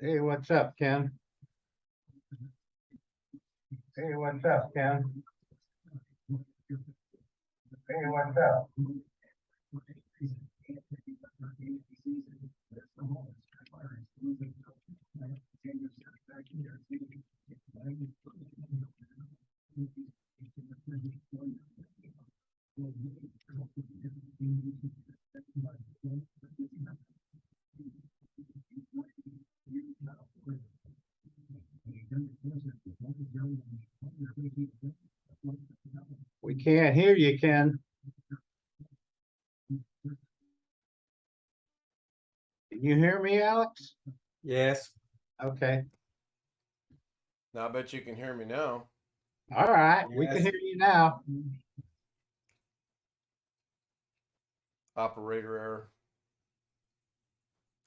Hey, what's up, Ken? Hey, what's up, Ken? Hey, what's up? We can't hear you, Ken. Can you hear me, Alex? Yes. Okay. Now I bet you can hear me now. All right. We can Yes. hear you now. Operator error.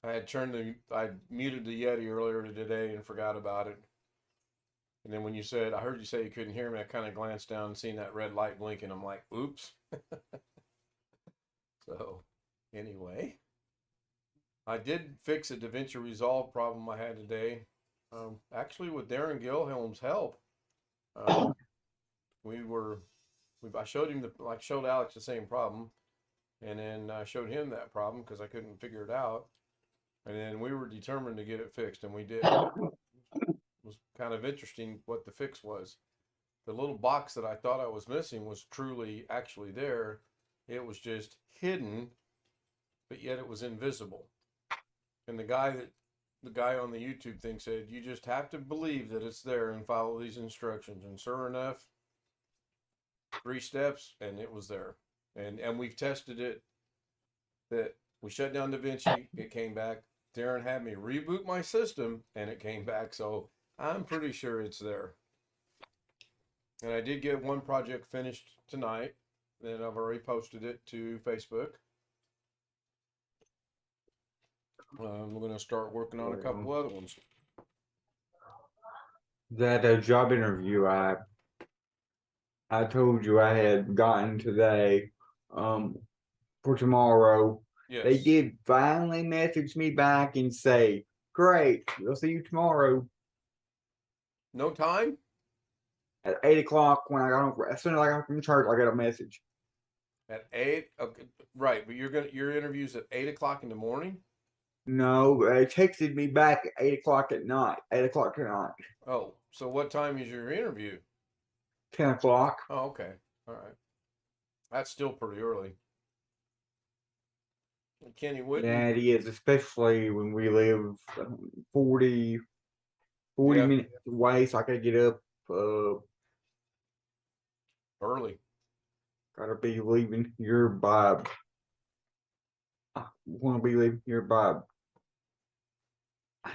I muted the Yeti earlier today and forgot about it. And then when I heard you say you couldn't hear me, I kind of glanced down and seen that red light blinking. I'm like, oops. So, anyway, I did fix a DaVinci Resolve problem I had today. Actually, with Darren Gilhelm's help. Um, I showed him showed Alex the same problem, and then I showed him that problem because I couldn't figure it out, and then we were determined to get it fixed, and we did. It was kind of interesting what the fix was. The little box that I thought I was missing was truly actually there. It was just hidden, but yet it was invisible. And the guy on the YouTube thing said, you just have to believe that it's there and follow these instructions. And sure enough, 3 steps and it was there. And we've tested it, that we shut down DaVinci, it came back. Darren had me reboot my system and it came back. So I'm pretty sure it's there. And I did get one project finished tonight. Then I've already posted it to Facebook. We're going to start working on a couple other ones. That job interview I told you I had gotten today for tomorrow. Yes. They did finally message me back and say, great, we'll see you tomorrow No time? at 8 o'clock when I got on. As soon as I got from church, I got a message. At 8? Okay, right, but your interview's at 8 o'clock in the morning? No, they texted me back at 8 o'clock at night. 8 o'clock tonight. Oh, so what time is your interview? 10 o'clock. Oh, okay. All right. That's still pretty early. Kenny Whitten. Yeah, it is, especially when we live 40 minutes away, so I gotta get up. Early. Gotta be leaving here by. I want to be leaving here by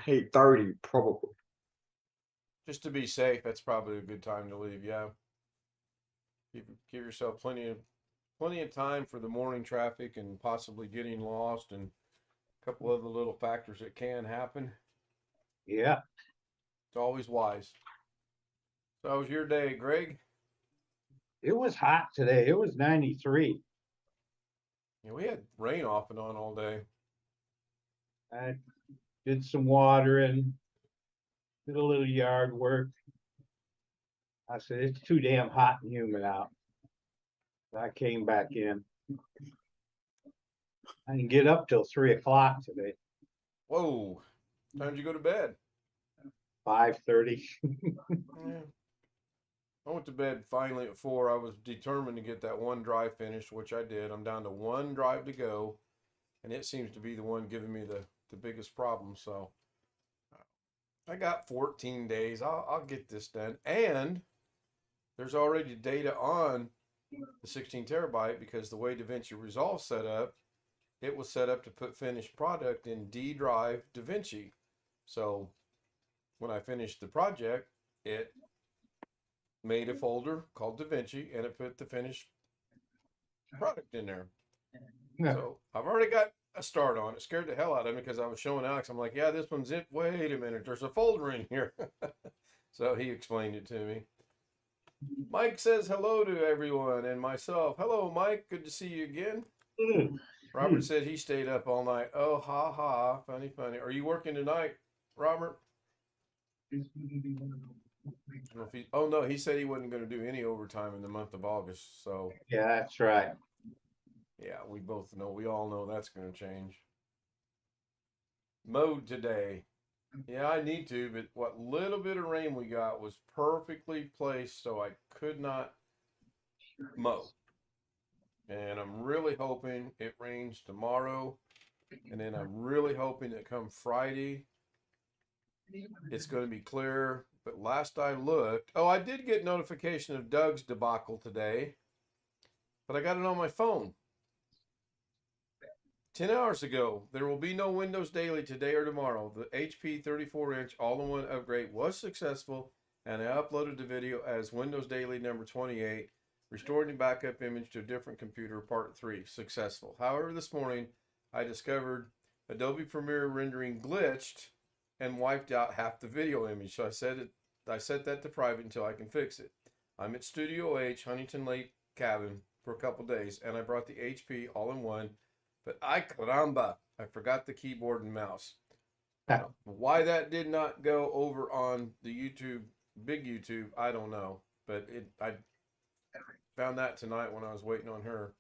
8:30, probably. Just to be safe, that's probably a good time to leave. Yeah. Give yourself plenty of time for the morning traffic and possibly getting lost and a couple other little factors that can happen. Yeah. It's always wise. So how was your day, Greg? It was hot today. It was 93. Yeah, we had rain off and on all day. I did some watering, did a little yard work. I said, it's too damn hot and humid out. I came back in. I didn't get up till 3 o'clock today. Whoa. Time did you go to bed? 5:30. Yeah. I went to bed finally at 4. I was determined to get that one drive finished, which I did. I'm down to one drive to go, and it seems to be the one giving me the biggest problem. So I got 14 days. I'll get this done. And there's already data on the 16 terabyte because the way DaVinci Resolve set up, it was set up to put finished product in D drive DaVinci. So when I finished the project, it made a folder called DaVinci and it put the finished product in there. Yeah. So I've already got a start on it. Scared the hell out of me because I was showing Alex. I'm like, yeah, this one's it. Wait a minute, there's a folder in here. So he explained it to me. Mike says hello to everyone and myself. Hello, Mike. Good to see you again. Robert said he stayed up all night. Oh, ha ha. Funny, funny. Are you working tonight? Robert? I don't know if oh no, he said he wasn't going to do any overtime in the month of August. So Yeah, that's right. yeah, we all know that's going to change. Mowed today. Yeah, I need to, but what little bit of rain we got was perfectly placed, so I could not mow. And I'm really hoping it rains tomorrow. And then I'm really hoping that come Friday, it's going to be clear. But last I looked, I did get notification of Doug's debacle today, but I got it on my phone. 10 hours ago, there will be no Windows Daily today or tomorrow. The HP 34-inch all-in-one upgrade was successful, and I uploaded the video as Windows Daily number 28, restoring the backup image to a different computer, part 3, successful. However, this morning, I discovered Adobe Premiere rendering glitched and wiped out half the video image. So I set that to private until I can fix it. I'm at Studio H, Huntington Lake cabin for a couple days, and I brought the HP all-in-one. But caramba, I forgot the keyboard and mouse. Why that did not go over on the big YouTube, I don't know. But I found that tonight when I was waiting on her.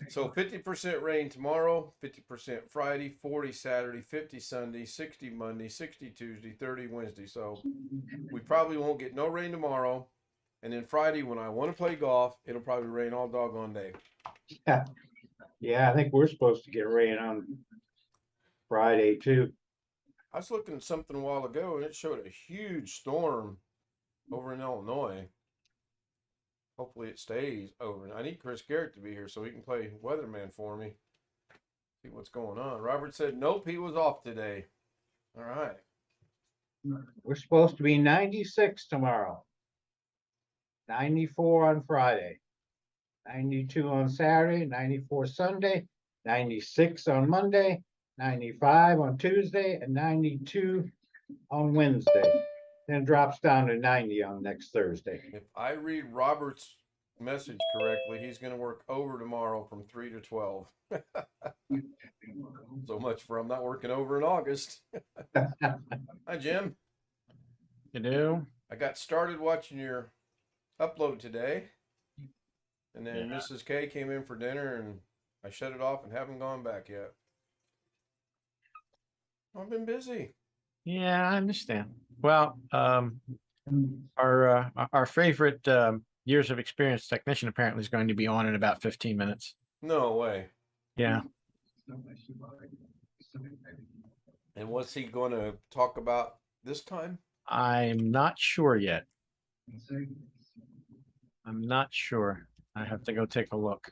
So 50% rain tomorrow, 50% Friday, 40 Saturday, 50 Sunday, 60 Monday, 60 Tuesday, 30 Wednesday. So we probably won't get no rain tomorrow. And then Friday, when I want to play golf, it'll probably rain all doggone day. Yeah. Yeah, I think we're supposed to get rain on Friday too. I was looking at something a while ago and it showed a huge storm over in Illinois. Hopefully it stays over. I need Chris Garrett to be here so he can play weatherman for me. See what's going on. Robert said, nope, he was off today. All right. We're supposed to be 96 tomorrow. 94 on Friday. 92 on Saturday, 94 Sunday, 96 on Monday, 95 on Tuesday, and 92 on Wednesday. Then drops down to 90 on next Thursday. If I read Robert's message correctly, he's going to work over tomorrow from 3 to 12. So much for I'm not working over in August. Hi, Jim. You do? I got started watching your upload today. And then Yeah. Mrs. K came in for dinner and I shut it off and haven't gone back yet. I've been busy. Yeah, I understand. Well, our favorite years of experience technician apparently is going to be on in about 15 minutes. No way. Yeah. And what's he going to talk about this time? I'm not sure yet. I'm not sure. I have to go take a look.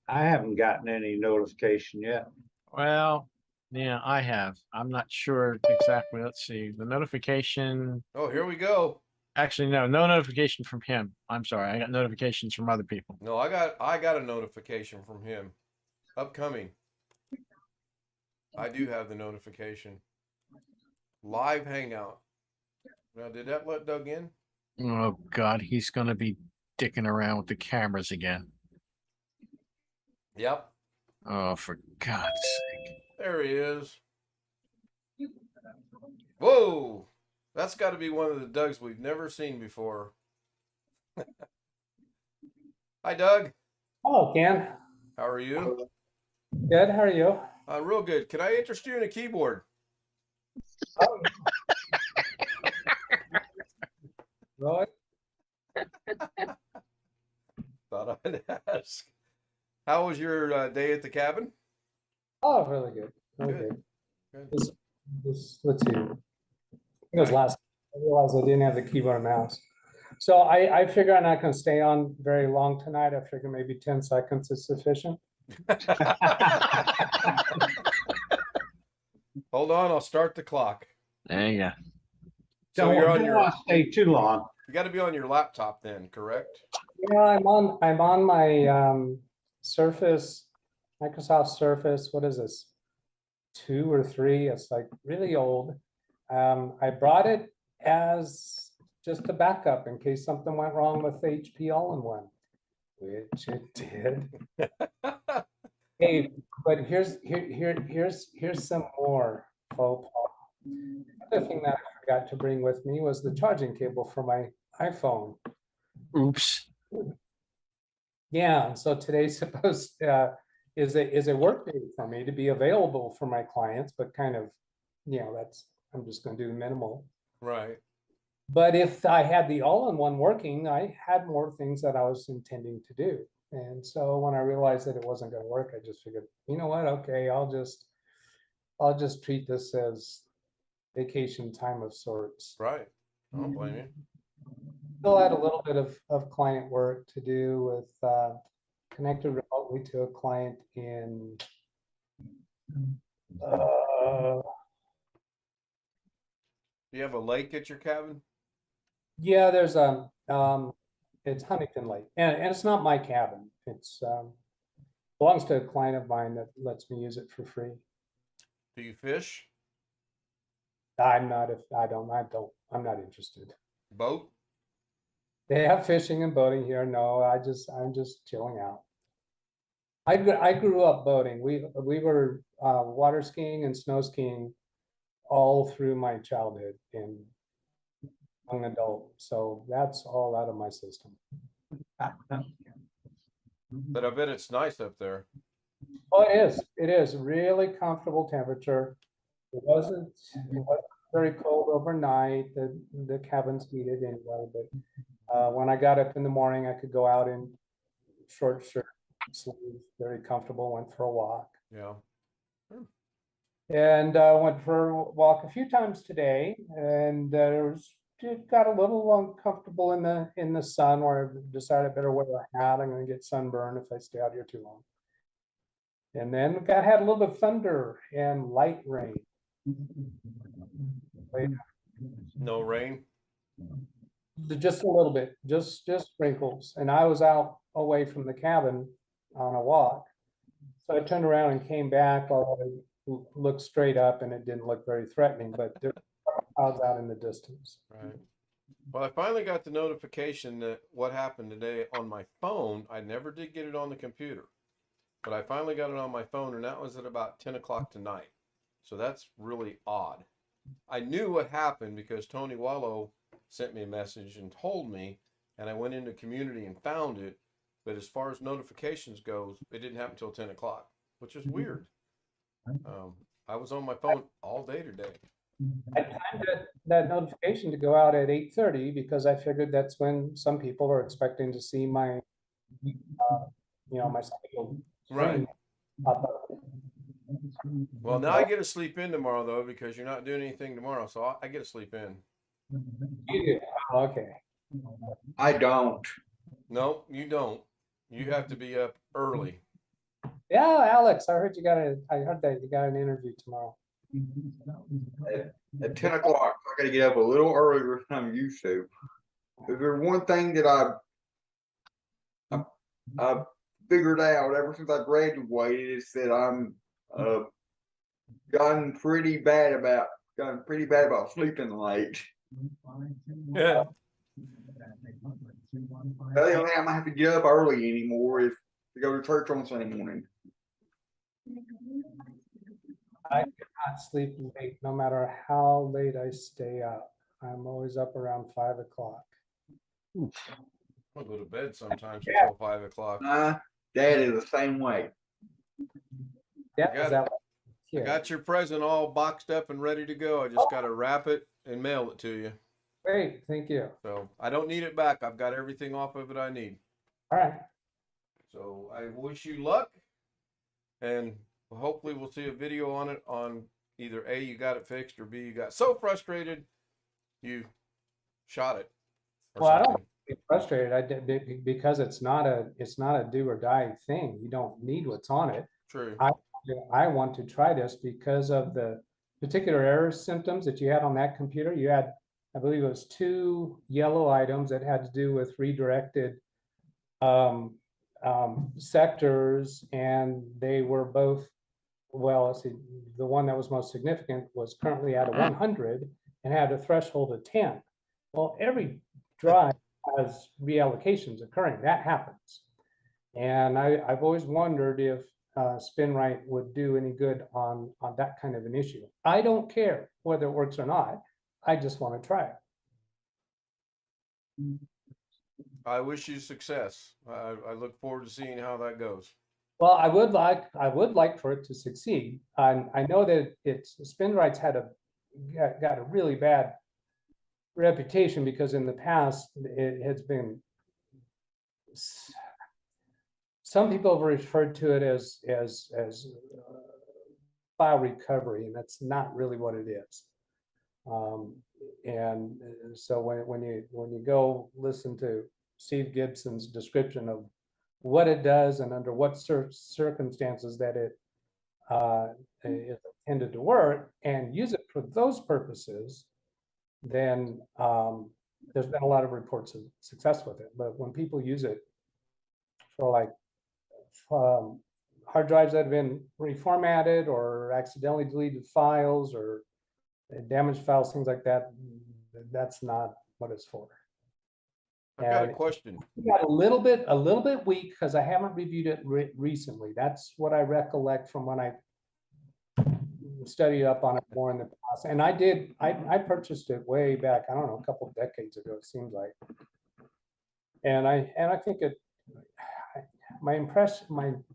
I haven't gotten any notification yet. Well, yeah, I have. I'm not sure exactly. Let's see. The notification. Oh, here we go. Actually, no notification from him. I'm sorry. I got notifications from other people. No, I got a notification from him. Upcoming. I do have the notification. Live hangout. Now, did that let Doug in? Oh God, he's gonna be dicking around with the cameras again. Yep. Oh, for God's sake. There he is. Whoa. That's got to be one of the Dougs we've never seen before. Hi, Doug. Hello, Ken. How are you? Good. How are you? Real good. Can I interest you in a keyboard? Really? Thought I'd ask. How was your day at the cabin? Oh, really good. Really Good. good. Good. Let's see. I think it was last. I realized I didn't have the keyboard and mouse. So I figure I'm not going to stay on very long tonight. I figure maybe 10 seconds is sufficient. Hold on, I'll start the clock. There you go. So Don't, you're on don't your. want to stay too long. You got to be on your laptop then, correct? Yeah, I'm on my Surface, Microsoft Surface. What is this? 2 or 3. It's like really old. I brought it as just a backup in case something went wrong with HP All-in-One, which it did. Hey, but here's some more faux pas. The other thing that I forgot to bring with me was the charging cable for my iPhone. Oops. Yeah, and so today's supposed is a work day for me to be available for my clients, but kind of, that's I'm just going to do minimal. Right. But if I had the all-in-one working, I had more things that I was intending to do. And so when I realized that it wasn't going to work, I just figured, you know what? Okay, I'll just treat this as vacation time of sorts. Right. I don't blame you. Still had a little bit of client work to do with connected remotely to a client in Do you have a lake at your cabin? yeah, there's it's Huntington Lake, and it's not my cabin. It's belongs to a client of mine that lets me use it for free. Do you fish? I'm not I'm not interested. Boat? They have fishing and boating here. No, I'm just chilling out. I grew up boating. We were water skiing and snow skiing all through my childhood and young adult. So that's all out of my system. But I bet it's nice up there. Oh, it is. It is really comfortable temperature. It wasn't very cold overnight. The cabin's heated anyway, but when I got up in the morning, I could go out in short shirt, sleeves, very comfortable, went for a walk. Yeah. And went for a walk a few times today, and it got a little uncomfortable in the sun, where I decided I better wear a hat. I'm going to get sunburned if I stay out here too long. And then had a little bit of thunder and light rain. No rain? Just a little bit, just sprinkles. And I was out away from the cabin on a walk. So I turned around and came back while I looked straight up, and it didn't look very threatening, but there were clouds out in the distance. Right. Well, I finally got the notification that what happened today on my phone. I never did get it on the computer, but I finally got it on my phone, and that was at about 10 o'clock tonight. So that's really odd. I knew what happened because Tony Wallow sent me a message and told me, and I went into community and found it. But as far as notifications goes, it didn't happen until 10 o'clock, which is weird. I was on my phone all day today. I timed that notification to go out at 8:30 because I figured that's when some people are expecting to see my, my scheduled Right. thing pop up. Well, now I get to sleep in tomorrow, though, because you're not doing anything tomorrow. So I get to sleep in. You do. Okay. I don't. No, you don't. You have to be up early. Yeah, Alex, I heard that you got an interview tomorrow. At 10 o'clock, I gotta get up a little earlier than I'm used to. If there's one thing that I've figured out ever since I graduated, is that I'm gotten pretty bad about sleeping late. Yeah. The only thing I might have to get up early anymore is to go to church on Sunday morning. I cannot sleep late, no matter how late I stay up. I'm always up around 5 o'clock. I'll go to bed sometimes until 5 o'clock. My dad is the same way. Yeah, I got is that it. yeah. I got your present all boxed up and ready to go. I just got to wrap it and mail it to you. Great, thank you. So I don't need it back. I've got everything off of it I need. All right. So I wish you luck, and hopefully we'll see a video on it on either A, you got it fixed, or B, you got so frustrated you shot it. Or Well, I something. don't get frustrated. I did because it's not a do or die thing. You don't need what's on it. True. I want to try this because of the particular error symptoms that you had on that computer. You had, I believe it was 2 yellow items that had to do with redirected sectors, and they were both, well, let's see, the one that was most significant was currently at a 100 and had a threshold of 10. Well, every drive has reallocations occurring. That happens. And I've always wondered if spin right would do any good on that kind of an issue. I don't care whether it works or not. I just want to try it. I wish you success. I look forward to seeing how that goes. Well, I would like for it to succeed. I know that spin rights got a really bad reputation because in the past it has been, some people have referred to it as file recovery, and that's not really what it is. And so when you go listen to Steve Gibson's description of what it does and under what circumstances that it is intended to work, and use it for those purposes, then there's been a lot of reports of success with it. But when people use it for like hard drives that have been reformatted or accidentally deleted files or damaged files, things like that, that's not what it's for. I've got a And question. it got a little bit weak because I haven't reviewed it recently. That's what I recollect from when I studied up on it more in the past. And I purchased it way back, I don't know, a couple of decades ago, it seems like. And I think my impression,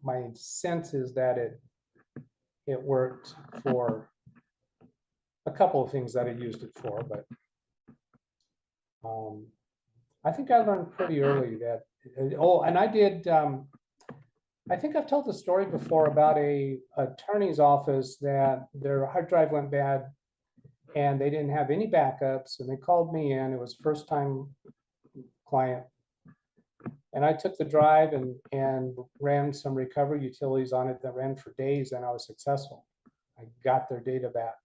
my sense is that it worked for a couple of things that I used it for, but I think I learned pretty early that, and I did, I think I've told the story before about a attorney's office that their hard drive went bad and they didn't have any backups, and they called me in. It was first time client. And I took the drive and ran some recovery utilities on it that ran for days, and I was successful. I got their data back,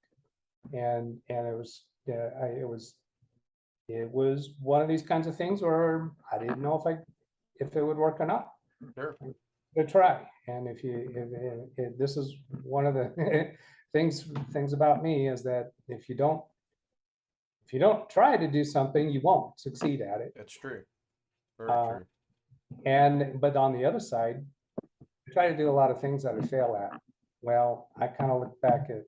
and it was one of these kinds of things where I didn't know if it would work or not. Sure. To try, and if this is one of the things about me is that if you don't try to do something, you won't succeed at it. That's true. Very true. But on the other side, I try to do a lot of things that I fail at. Well, I kind of look back at,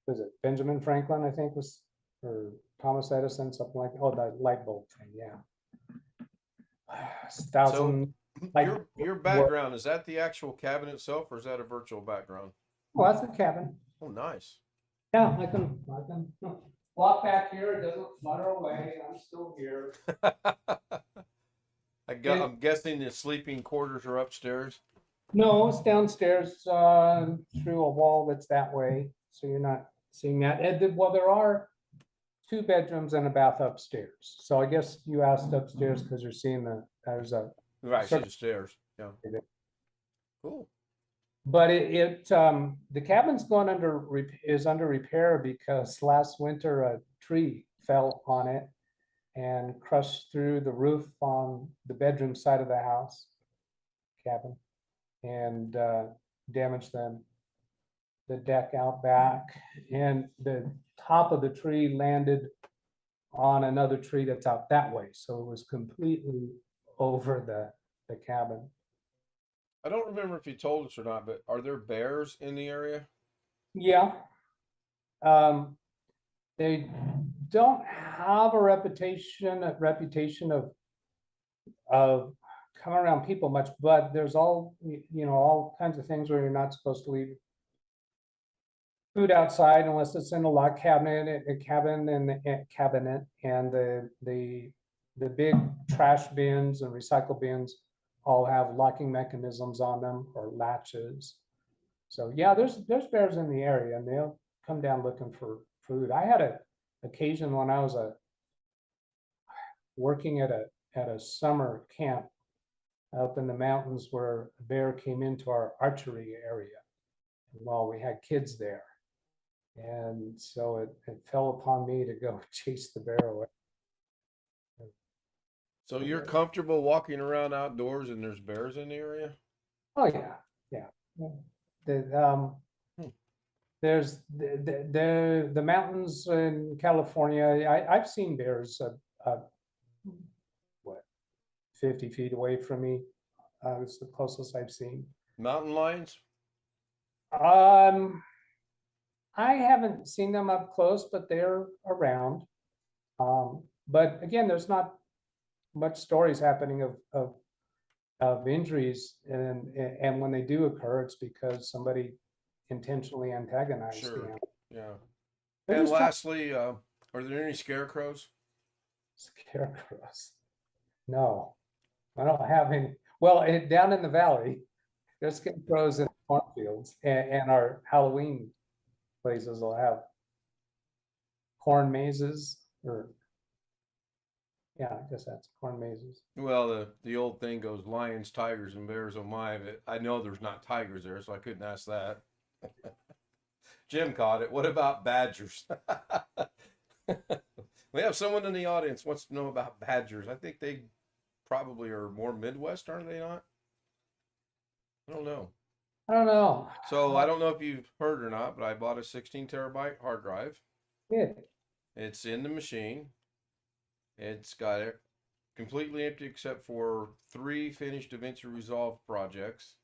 was it Benjamin Franklin, I think was, or Thomas Edison, something like, oh, the light bulb thing, yeah. Thousand. Your background, is that the actual cabin itself, or is that a virtual background? Well, that's the cabin. Oh, nice. Yeah, I can walk back here. It doesn't flutter away. I'm still here. I'm guessing the sleeping quarters are upstairs. No, it's downstairs through a wall that's that way, so you're not seeing that. Well, there are 2 bedrooms and a bath upstairs. So I guess you asked upstairs because you're seeing there's a. Right, see the stairs. Yeah. Cool. But the cabin's is under repair because last winter a tree fell on it and crushed through the roof on the bedroom side of the house cabin and damaged the deck out back, and the top of the tree landed on another tree that's out that way, so it was completely over the cabin. I don't remember if you told us or not, but are there bears in the area? Yeah. They don't have a reputation of coming around people much, but there's all kinds of things where you're not supposed to leave food outside unless it's in a locked cabinet, and the big trash bins and recycle bins all have locking mechanisms on them or latches. So yeah, there's bears in the area, and they'll come down looking for food. I had an occasion when I was working at a summer camp up in the mountains where a bear came into our archery area while we had kids there. And so it fell upon me to go chase the bear away. So you're comfortable walking around outdoors and there's bears in the area? Oh yeah. There's the mountains in California. I've seen bears 50 feet away from me. It's the closest I've seen. Mountain lions? I haven't seen them up close, but they're around. But again, there's not much stories happening of injuries, and when they do occur, it's because somebody intentionally antagonized the Sure. animal. Yeah. They're And just trying- lastly, are there any scarecrows? Scarecrows. No, I don't have any. Well, down in the valley, there's scarecrows in cornfields, and our Halloween places will have corn mazes, or yeah, I guess that's corn mazes. Well, the old thing goes lions, tigers, and bears. Oh my! But I know there's not tigers there, so I couldn't ask that. Jim caught it. What about badgers? We have someone in the audience wants to know about badgers. I think they probably are more Midwest, aren't they not? I don't know. I don't know. So I don't know if you've heard or not, but I bought a 16 terabyte hard drive. Yeah. It's in the machine. It's got it completely empty except for 3 finished DaVinci Resolve projects.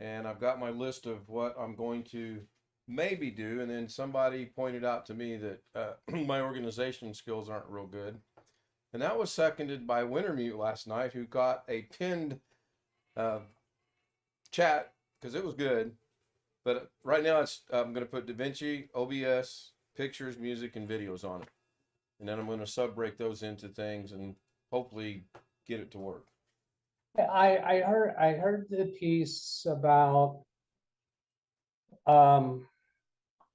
And I've got my list of what I'm going to maybe do. And then somebody pointed out to me that my organization skills aren't real good. And that was seconded by Wintermute last night, who got a pinned chat because it was good. But right now I'm going to put DaVinci, OBS, pictures, music, and videos on it. And then I'm going to sub-break those into things and hopefully get it to work. I heard the piece about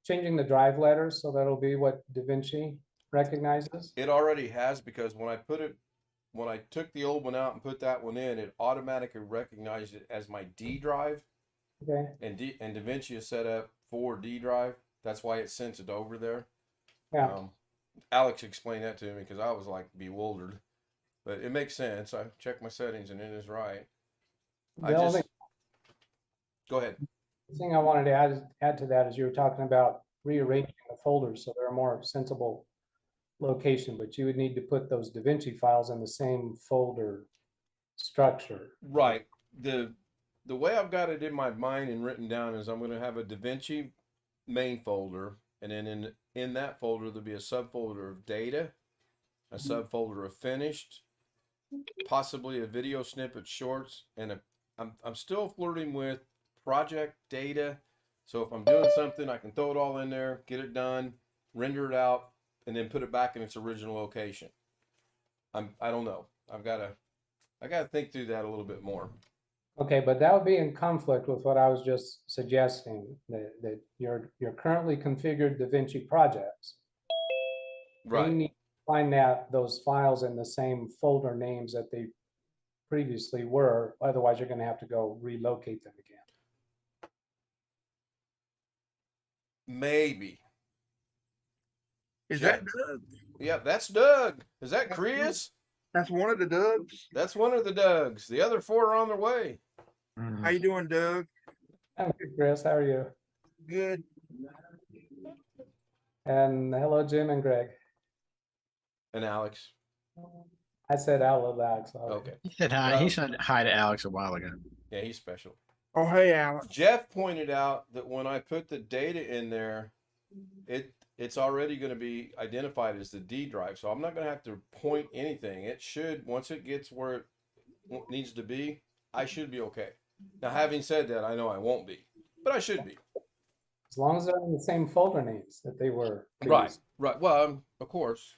changing the drive letters so that'll be what DaVinci recognizes. It already has, because when I took the old one out and put that one in, it automatically recognized it as my D drive. Okay. And DaVinci is set up for D drive. That's why it sent it over there. Yeah. Alex explained that to me because I was like bewildered, but it makes sense. I checked my settings and it is right. The only Go ahead. thing I wanted to add to that is you were talking about rearranging the folders so they're a more sensible location, but you would need to put those DaVinci files in the same folder structure. Right. The way I've got it in my mind and written down is I'm going to have a DaVinci main folder, and then in that folder there'll be a subfolder of data, a subfolder of finished, possibly a video snippet shorts, and I'm still flirting with project data. So if I'm doing something, I can throw it all in there, get it done, render it out, and then put it back in its original location. I don't know. I gotta think through that a little bit more. Okay, but that would be in conflict with what I was just suggesting, that your currently configured DaVinci projects. They Right. need to find that those files in the same folder names that they previously were, otherwise you're gonna have to go relocate them again. Maybe. Is Yeah. that Doug? Yeah, that's Doug. Is that Chris? That's one of the Dougs. That's one of the Dougs. The other 4 are on their way. How you doing, Doug? I'm good, Chris, how are you? Good. And hello, Jim and Greg. And Alex. I said hello, Alex. sorry. Okay. He said hi. He said hi to Alex a while ago. Yeah, he's special. Oh, hey, Alex. Jeff pointed out that when I put the data in there, it's already going to be identified as the D drive. So I'm not going to have to point anything. It should, once it gets where it needs to be, I should be okay. Now, having said that, I know I won't be, but I should be. As long as they're in the same folder names that they were. Right, previously. right. Well, of course,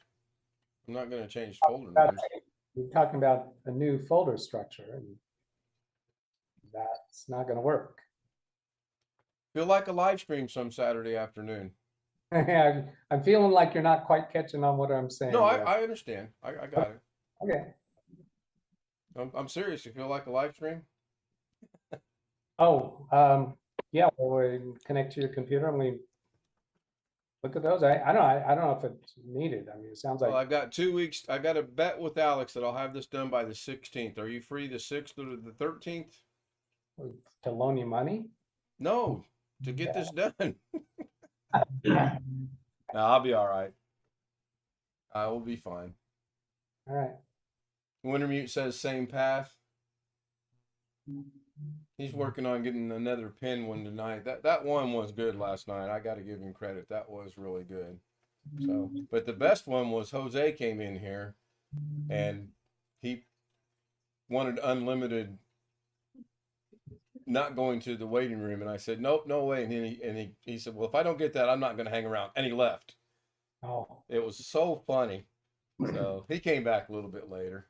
I'm not going to change folder About- names. We're talking about a new folder structure, and that's not gonna work. Feel like a live stream some Saturday afternoon. I'm feeling like you're not quite catching on what I'm saying. No, there. I understand. I got it. Okay. I'm serious. You feel like a live stream? Oh, yeah, well, we connect to your computer and we look at those. I don't know if it's needed. I mean, it sounds Well, like, I've got 2 weeks. I got a bet with Alex that I'll have this done by the 16th. Are you free the 6th or the 13th? to loan you money. No, to get this done. No, I'll be all right. I will be fine. All right. Wintermute says same path. He's working on getting another pin one tonight. That one was good last night. I got to give him credit. That was really good. So, but the best one was Jose came in here, and he wanted unlimited, not going to the waiting room, and I said, nope, no way. And then he said, well, if I don't get that, I'm not going to hang around. And he left. Oh. It was so funny. So he came back a little bit later.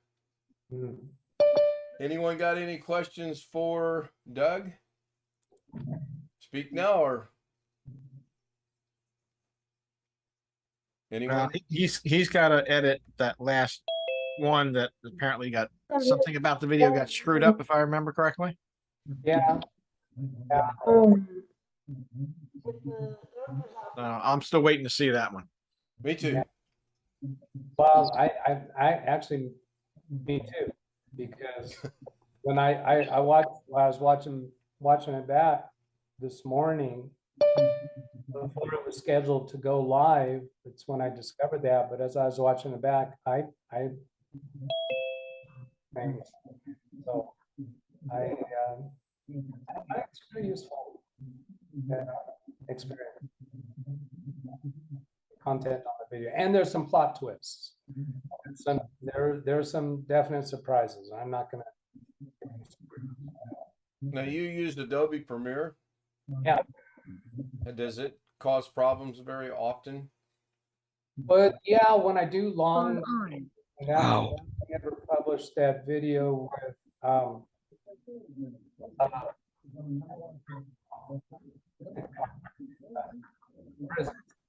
Mm. Anyone got any questions for Doug? Speak now, or anyone? He's got to edit that last one that apparently got something about the video got screwed up, if I remember correctly. Yeah. I'm still waiting to see that one. Me too. Yeah. Well, I actually, me too, because when I watched, when I was watching it back this morning, before it was scheduled to go live, it's when I discovered that. But as I was watching it back, thanks. So I it's pretty useful experience. Content on the video, and there's some plot twists. There's some definite surprises. I'm not gonna. Now you used Adobe Premiere. Yeah. And does it cause problems very often? But yeah, when I do long, Wow. I never published that video with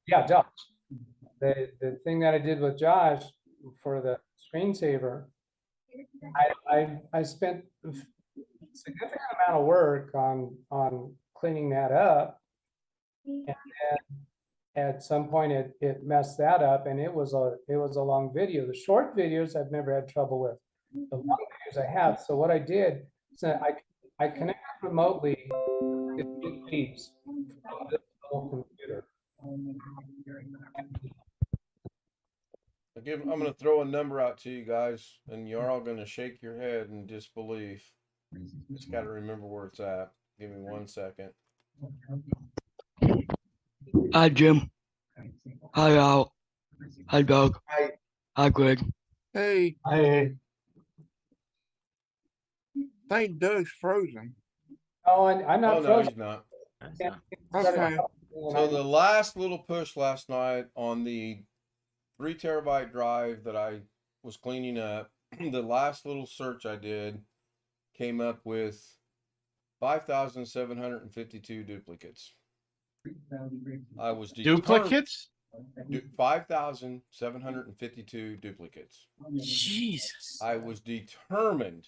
yeah, Josh. The thing that I did with Josh for the screensaver, I spent a significant amount of work on cleaning that up, and then at some point it messed that up, and it was a long video. The short videos I've never had trouble with. The long videos I have. So what I did is that I connected remotely with these from this little computer. I'm going to throw a number out to you guys, and you're all going to shake your head in disbelief. Just got to remember where it's at. Give me 1 second. Hi, Jim. Hi, Al. Hi, Doug. Hi. Hi, Greg. Hey, I, I think Doug's frozen. Oh, and I'm Oh, not no, frozen. he's not. Okay. So the last little push last night on the 3 terabyte drive that I was cleaning up, the last little search I did came up with 5,752 duplicates. I was Duplicates? 5,752 duplicates. Jesus. I was determined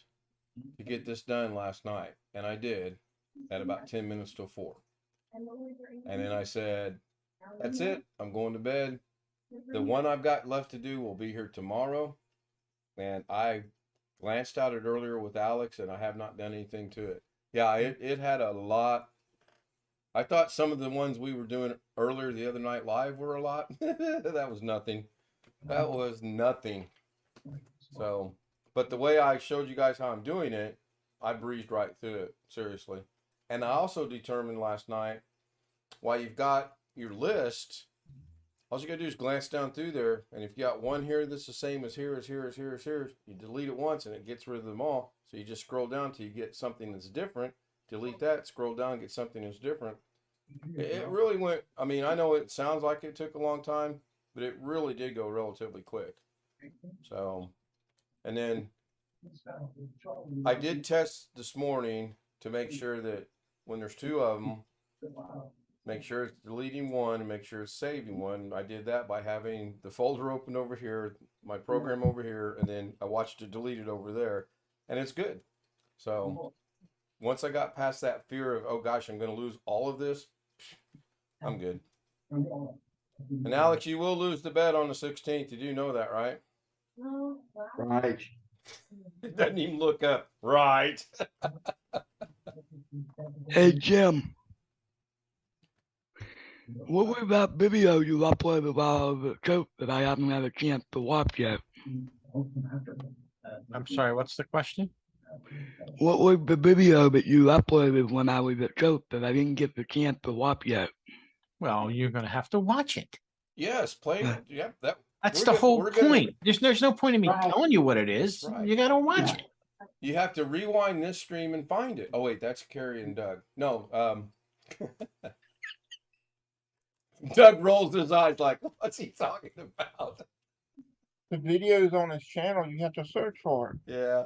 to get this done last night, and I did at about 10 minutes till 4. And then I said, that's it. I'm going to bed. The one I've got left to do will be here tomorrow. And I glanced at it earlier with Alex, and I have not done anything to it. Yeah, it had a lot. I thought some of the ones we were doing earlier the other night live were a lot. That was nothing. That was nothing. So, but the way I showed you guys how I'm doing it, I breezed right through it, seriously. And I also determined last night, while you've got your list, all you gotta do is glance down through there, and if you got one here that's the same as here, you delete it once and it gets rid of them all. So you just scroll down till you get something that's different, delete that, scroll down, get something that's different. It really went, I mean, I know it sounds like it took a long time, but it really did go relatively quick. So, and then I did test this morning to make sure that when there's 2 of them, make sure it's deleting one and make sure it's saving one. I did that by having the folder open over here, my program over here, and then I watched it delete it over there, and it's good. So once I got past that fear of, oh gosh, I'm going to lose all of this, I'm good. And Alex, you will lose the bet on the 16th. You do know that, right? Right. It doesn't even look up. Right. Hey, Jim. What was that video you uploaded about the trip that I haven't had a chance to watch yet? I'm sorry, what's the question? What was the video that you uploaded when I was at Chope that I didn't get the chance to watch yet? Well, you're gonna have to watch it. Yes, play. Uh. Yep, that. That's We're the gonna- whole we're gonna- point. There's no point in me Right. telling you what it is. Right. You gotta watch it. You have to rewind this stream and find it. Oh wait, that's Carrie and Doug. No, Doug rolls his eyes like, what's he talking about? The video's on his channel. You have to search for it. Yeah.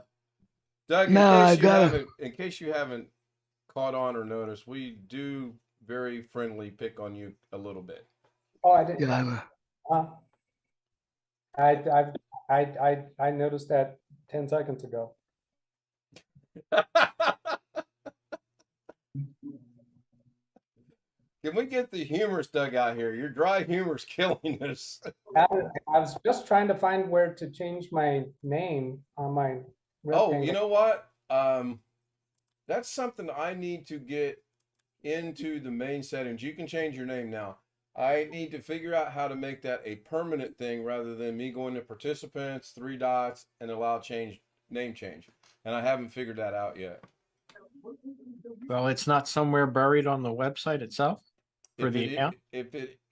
Doug, No, I gotta- in case you haven't caught on or noticed, we do very friendly pick on you a little bit. Oh, I did. Yeah, I noticed that 10 seconds ago. Can we get the humorous Doug out here? Your dry humor's killing us. I was just trying to find where to change my name on my. Oh, rectangle. you know what? That's something I need to get into the main settings. You can change your name now. I need to figure out how to make that a permanent thing rather than me going to participants, 3 dots, and allow name change. And I haven't figured that out yet. Well, it's not somewhere buried on the website itself for If the it i- account.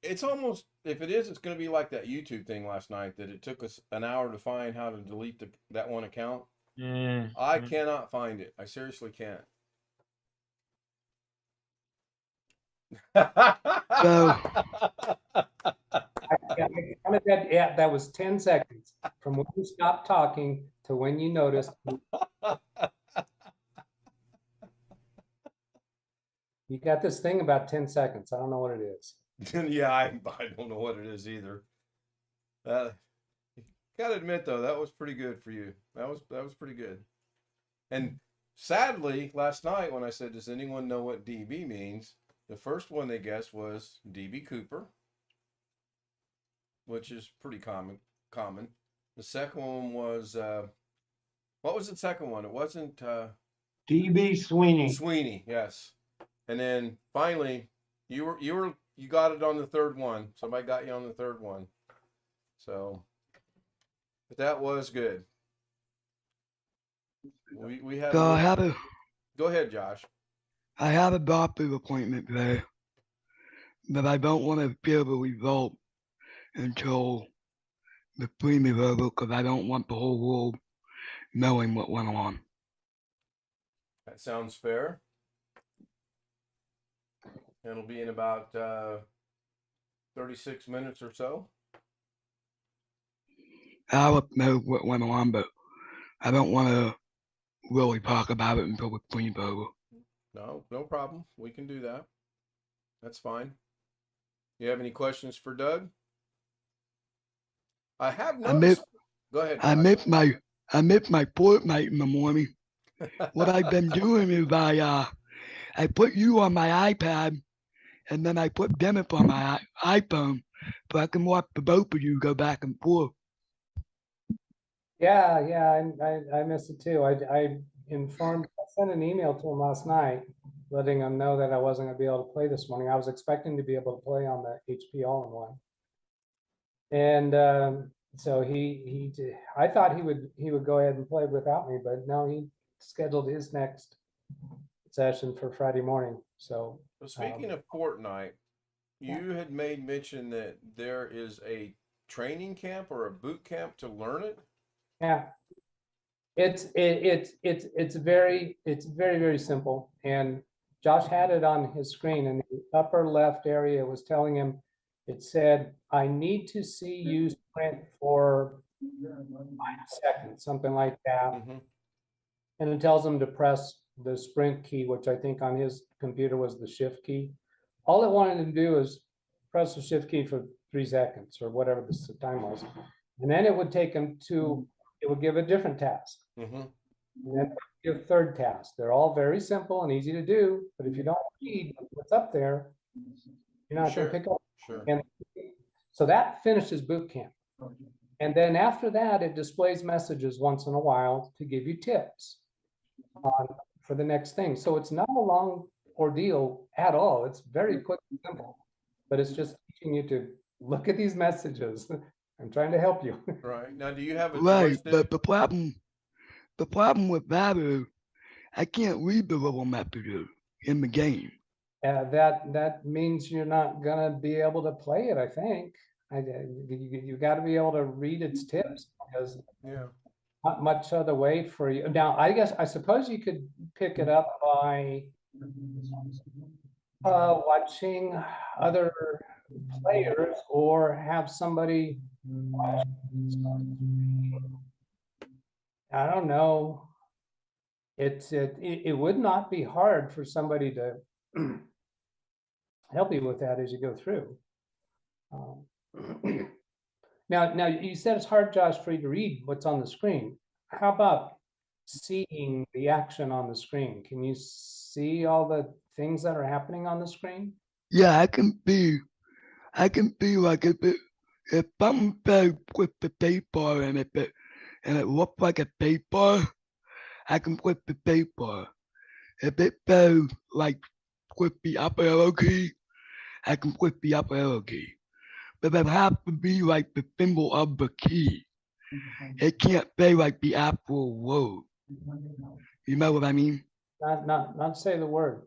it's almost, if it is, it's going to be like that YouTube thing last night that it took us an hour to find how to delete that one account. Yeah. I cannot find it. I seriously can't. So- I counted that, yeah, that was 10 seconds from when you stopped talking to when you noticed. You got this thing about 10 seconds. I don't know what it is. Yeah, I don't know what it is either. Gotta admit though, that was pretty good for you. That was pretty good. And sadly, last night when I said, "Does anyone know what DB means?" the first one they guessed was DB Cooper, which is pretty common. The second one was what was the second one? It wasn't DB Sweeney. Sweeney, yes. And then finally, you got it on the third one. Somebody got you on the third one. So, but that was good. We had. So I have Go ahead, Josh. a doctor's appointment today, but I don't want to share the result until the stream is over because I don't want the whole world knowing what went on. That sounds fair. It'll be in about 36 minutes or so. I'll know what went on, but I don't want to really talk about it until the stream's over. No problem. We can do that. That's fine. You have any questions for Doug? I have I noticed. Go ahead. I Josh. missed my Fortnite in the morning. What I've been doing is I put you on my iPad, and then I put Dennis on my iPhone, so I can watch the both of you go back and forth. Yeah, I missed it too. I sent an email to him last night, letting him know that I wasn't gonna be able to play this morning. I was expecting to be able to play on the HP All-in-One. And so I thought he would go ahead and play without me, but no, he scheduled his next session for Friday morning. So Well, speaking of Fortnite, you had made mention that there is a training camp or a boot camp to learn it. yeah, it's very very simple. And Josh had it on his screen in the upper left area. It was telling him, it said, "I need to see you sprint for 5 seconds," something like that. Mm-hmm. And it tells him to press the sprint key, which I think on his computer was the shift key. All it wanted him to do is press the shift key for 3 seconds or whatever the time was. And then it would take him to, it would give a different task. Mm-hmm. And then give a third task. They're all very simple and easy to do, but if you don't read what's up there, you're not Sure. gonna pick up. Sure. And so that finishes boot camp. And then after that, it displays messages once in a while to give you tips for the next thing. So it's not a long ordeal at all. It's very quick and simple, but it's just teaching you to look at these messages. I'm trying to help you. Right. Now, do you have a Right, joystick? but the problem with that is I can't read the little map in the game. That means you're not gonna be able to play it, I think. You gotta be able to read its tips, because Yeah. not much other way for you. Now, I suppose you could pick it up by watching other players, or have somebody watch. I don't know. It would not be hard for somebody to help you with that as you go through. Now you said it's hard, Josh, for you to read what's on the screen. How about seeing the action on the screen? Can you see all the things that are happening on the screen? Yeah, I can be like if I'm fed with the paper and it looks like a paper, I can flip the paper. If it fell like with the upper arrow key, I can flip the upper arrow key. But it has to be like the symbol of the key. It can't say like the actual word. You know what I mean? Not say the word.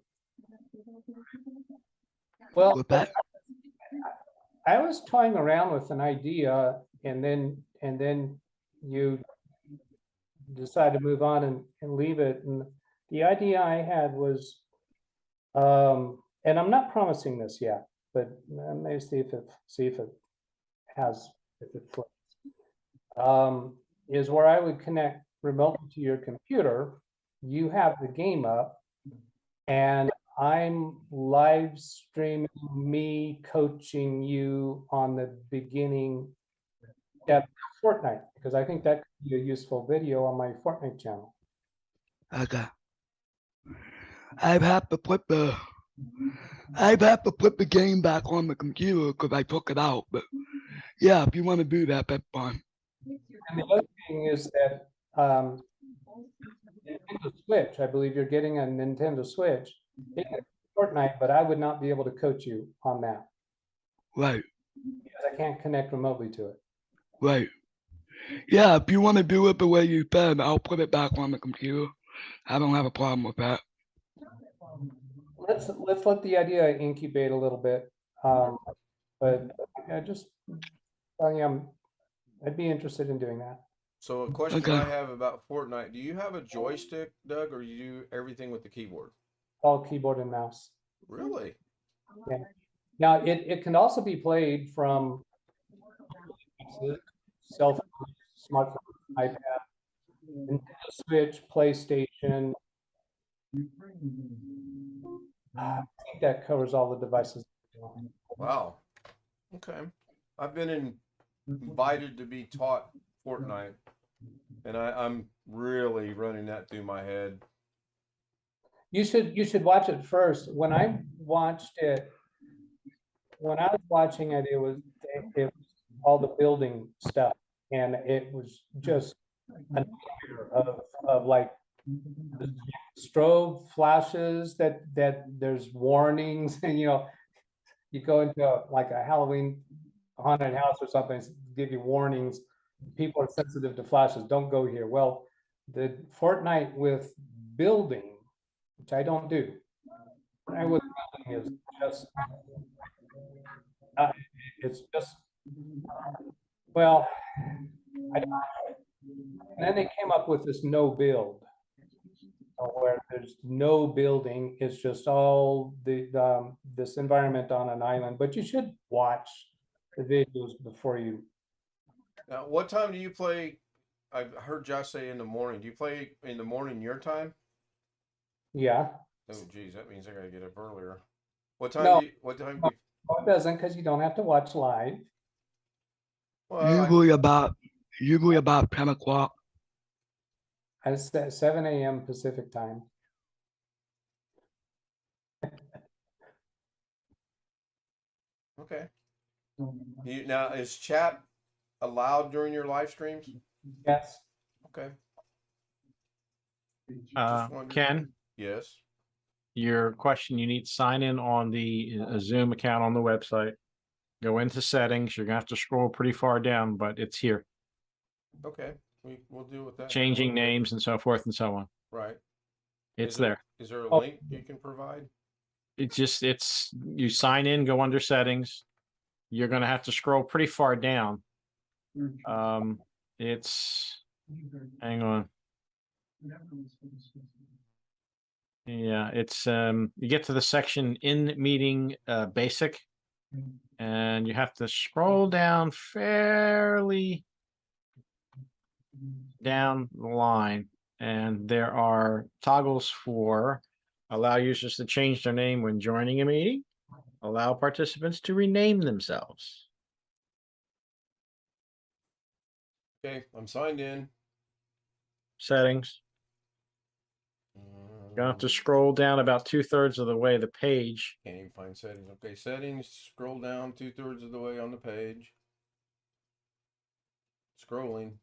Well, With that, I was toying around with an idea, and then you decide to move on and leave it. And the idea I had was, and I'm not promising this yet, but I may see if it flips. Is where I would connect remotely to your computer. You have the game up, and I'm live streaming me coaching you on the beginning step of Fortnite, because I think that could be a useful video on my Fortnite channel. okay. I'd have to put the game back on the computer because I took it out. But yeah, if you want to do that, that's fine. And the other thing is that Nintendo Switch, I believe you're getting a Nintendo Switch. It can Fortnite, but I would not be able to coach you on that Right, because I can't connect remotely to it. right. Yeah, if you want to do it the way you said, I'll put it back on the computer. I don't have a problem with that. Let's let the idea incubate a little bit. But I just I'd be interested in doing that. So a question Okay. I have about Fortnite: do you have a joystick, Doug, or you do everything with the keyboard? All keyboard and mouse. Really? Yeah. Now it can also be played from cell phone, smartphone, iPad, Nintendo Switch, PlayStation. I think that covers all the devices. Wow. Okay. I've been invited to be taught Fortnite, and I'm really running that through my head. You should watch it first. When I watched it, when I was watching it, it was all the building stuff, and it was just a nightmare of like the strobe flashes that there's warnings, and you go into like a Halloween haunted house or something, give you warnings. People are sensitive to flashes. Don't go here. Well, the Fortnite with building, which I don't do. Fortnite with building is just, it's just, well, and then they came up with this no build, where there's no building. It's just all this environment on an island. But you should watch the videos before you. Now, what time do you play? I've heard Josh say in the morning. Do you play in the morning your time? Yeah. Oh, geez, that means I gotta get up earlier. What time? No. What time? No, it doesn't, because you don't have to watch live. Well, Usually about 10 o'clock. It's 7 a.m. Pacific time. okay. Now, is chat allowed during your live streams? Yes. Okay. Just wondering. Ken, Yes. your question, you need to sign in on the Zoom account on the website. Go into settings. You're gonna have to scroll pretty far down, but it's here. Okay. We'll deal with that. Changing names and so forth and so on. Right. It's Is there- there. Is there a Oh. link you can provide? You sign in, go under settings. You're gonna have to scroll pretty far down. It's, hang on. Yeah, it's, you get to the section in meeting, basic. And you have to scroll down fairly down the line. And there are toggles for allow users to change their name when joining a meeting, allow participants to rename themselves. Okay, I'm signed in. Settings. Gonna have to scroll down about 2/3 of the way the page. Can't even find settings. Okay, settings, scroll down 2/3 of the way on the page. Scrolling.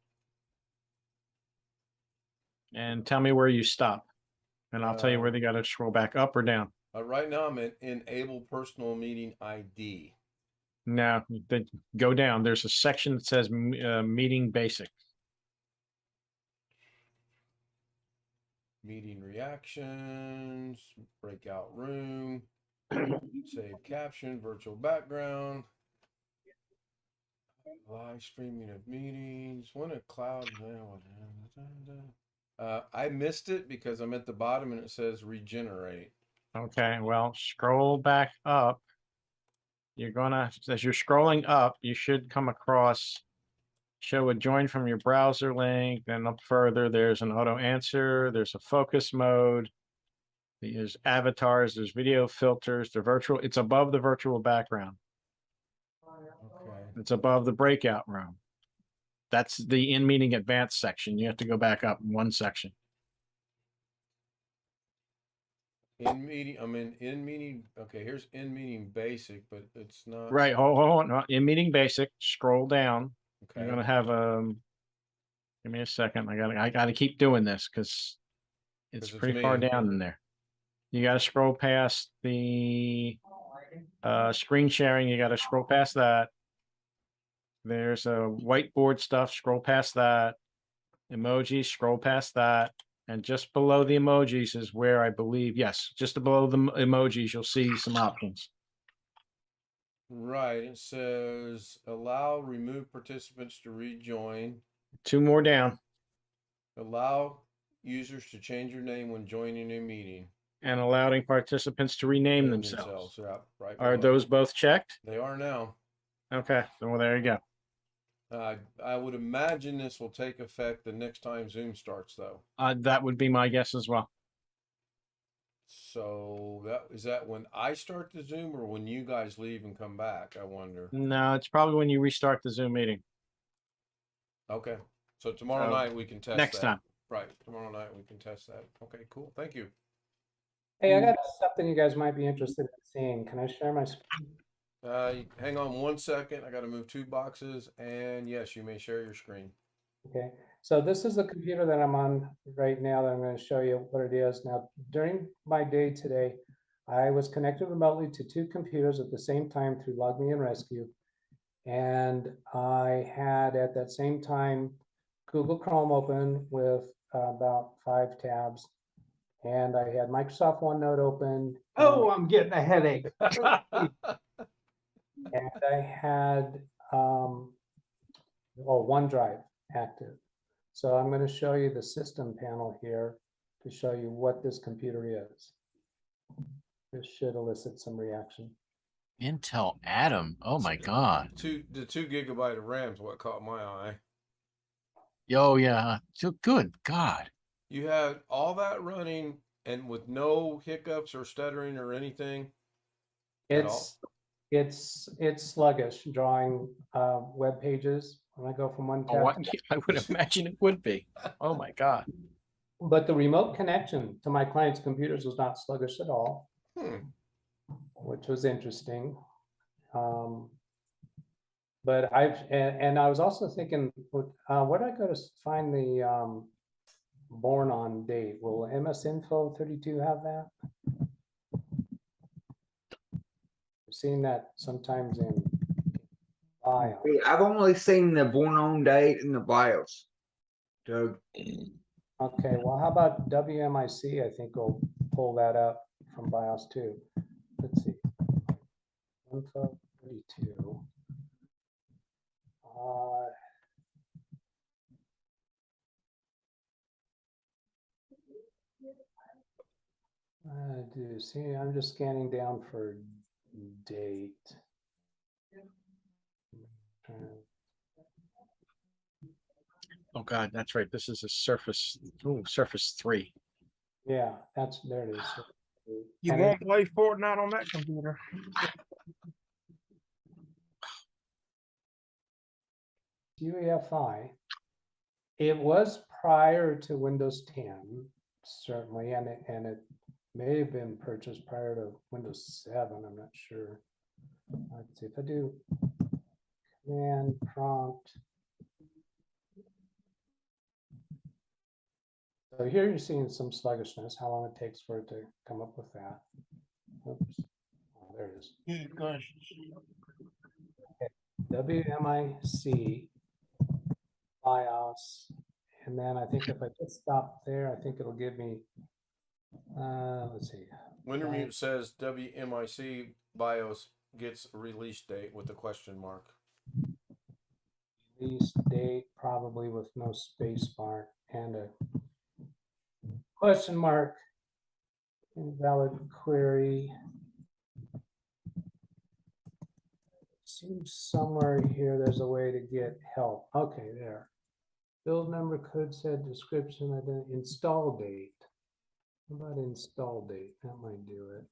And tell me where you stop. And I'll tell you where they gotta scroll back up or down. Right now I'm in enable personal meeting ID. Now, then go down. There's a section that says meeting basic. Meeting reactions, breakout room, save caption, virtual background, live streaming of meetings, when a cloud. I missed it because I'm at the bottom and it says regenerate. Okay, well, scroll back up. You're gonna, as you're scrolling up, you should come across show a join from your browser link, then up further, there's an auto answer, there's a focus mode, there's avatars, there's video filters, the virtual, it's above the virtual background. Okay. It's above the breakout room. That's the in-meeting advanced section. You have to go back up one section. In meeting, I'm in meeting. Okay, here's in meeting basic, but it's not. Right, hold on, in-meeting basic, scroll down. You're Okay. gonna have, give me a second, I gotta keep doing this, because it's 'Cause it's pretty far me. down in there. You gotta scroll past the, screen sharing, you gotta scroll past that. There's a whiteboard stuff, scroll past that. Emojis, scroll past that. And just below the emojis is where I believe, yes, just below the emojis, you'll see some options. Right. It says allow remove participants to rejoin. 2 more down, Allow users to change your name when joining a meeting. and allowing participants to rename Name themselves. Yeah, right. Are below. those both checked? They are now. Okay, well, there you go. I would imagine this will take effect the next time Zoom starts, though. That would be my guess as well. So is that when I start the Zoom or when you guys leave and come back? I wonder. No, it's probably when you restart the Zoom meeting. Okay. So tomorrow So, night we can test next that. time. Right. Tomorrow night we can test that. Okay, cool. Thank you. Hey, I got something you guys might be interested in seeing. Can I share my screen? Hang on 1 second. I got to move 2 boxes, and yes, you may share your screen. Okay, so this is the computer that I'm on right now that I'm going to show you what it is. Now, during my day today, I was connected remotely to 2 computers at the same time through Log Me and Rescue. And I had at that same time Google Chrome open with about 5 tabs. And I had Microsoft OneNote open. Oh, I'm getting a headache. And I had OneDrive active. So I'm going to show you the system panel here to show you what this computer is. This should elicit some reaction. Intel Atom. Oh my God. The 2 gigabyte of RAM is what caught my eye. Oh yeah. So good God. You had all that running and with no hiccups or stuttering or anything. At all? It's sluggish drawing web pages when I go from one tab. I would imagine it would be. Oh my God. But the remote connection to my client's computers was not sluggish at all, which was interesting. But and I was also thinking, where did I go to find the born on date? Will MS Info 32 have that? I've seen that sometimes in bio. I've only seen the born on date in the BIOS. Doug. Okay, well, how about WMIC? I think we'll pull that up from BIOS too. Let's see. Info 32. Do see, I'm just scanning down for date. Oh God, that's right. This is a Surface, ooh, Surface 3. Yeah, there it is. You And won't play Fortnite on that computer. UEFI. It was prior to Windows 10, certainly, and it may have been purchased prior to Windows 7. I'm not sure. Let's see if I do command prompt. So here you're seeing some sluggishness, how long it takes for it to come up with that. Oops. Oh, there it is. Good gosh. WMIC BIOS. And then I think if I just stop there, I think it'll give me, let's see. Wintermute says WMIC BIOS gets a release date with a question mark. Release date, probably with no space bar and a question mark. Invalid query. Seems somewhere here there's a way to get help. Okay, there. Build number, code set, description, install date. How about install date? That might do it.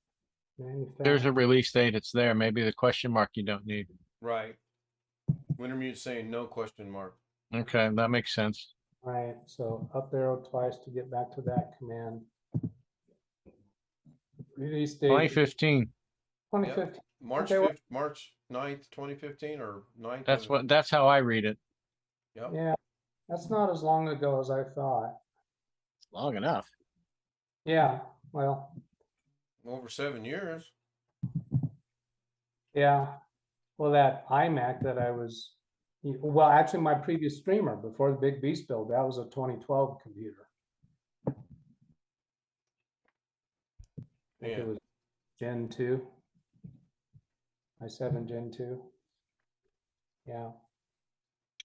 There's a Manufacturer. release date. It's there. Maybe the question mark you don't need. Right. Wintermute saying no question mark. Okay, that makes sense. Right, so up arrow twice to get back to that command. Release date 2015. 2015. March Okay, well- 5th, March 9th, 2015 or 9th. That's how I read it. Yep. Yeah, that's not as long ago as I thought. It's long enough. Yeah, well, Over 7 years. yeah. Well, that iMac that I was, well, actually my previous streamer before the big beast build, that was a 2012 computer. I think Yeah. it was Gen 2. i7 Gen 2. Yeah.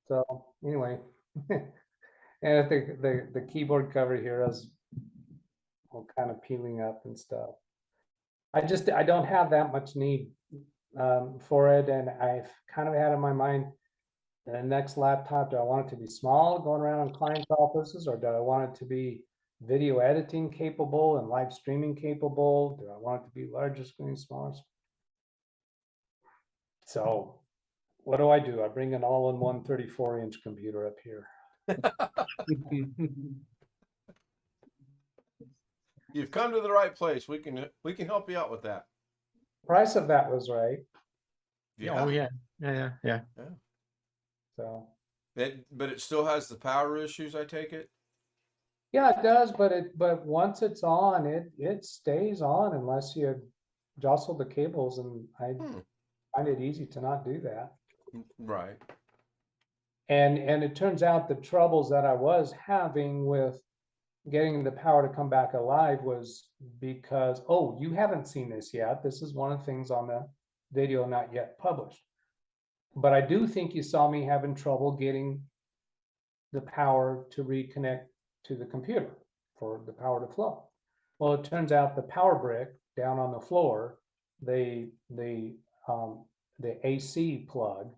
So anyway, and I think the keyboard cover here is all kind of peeling up and stuff. I don't have that much need for it, and I've kind of had in my mind the next laptop. Do I want it to be small, going around in client offices, or do I want it to be video editing capable and live streaming capable? Do I want it to be larger screen, smaller? So what do? I bring an all-in-one 34-inch computer up here. You've come to the right place. We can help you out with that. Price of that was right. Oh yeah. Yeah. So But it still has the power issues, I take it. yeah, it does, but once it's on, it stays on unless you jostle the cables, and I find it easy to not do that. Right. And it turns out the troubles that I was having with getting the power to come back alive was because, oh, you haven't seen this yet. This is one of the things on the video not yet published. But I do think you saw me having trouble getting the power to reconnect to the computer for the power to flow. Well, it turns out the power brick down on the floor, the AC plug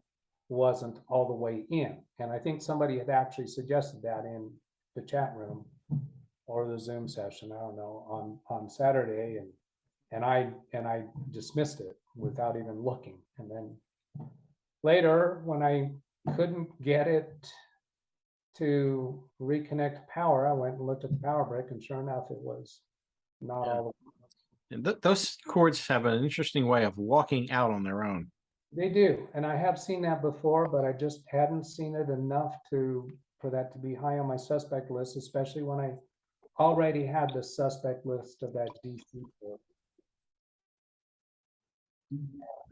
wasn't all the way in. And I think somebody had actually suggested that in the chat room or the Zoom session, I don't know, on Saturday, and I dismissed it without even looking. And then later, when I couldn't get it to reconnect power, I went and looked at the power brick, and sure enough, it was not all the And those cords have an interesting way of walking out on their own. They do, and I have seen that before, but I just hadn't seen it enough for that to be high on my suspect list, especially when I already had the suspect list of that DC port.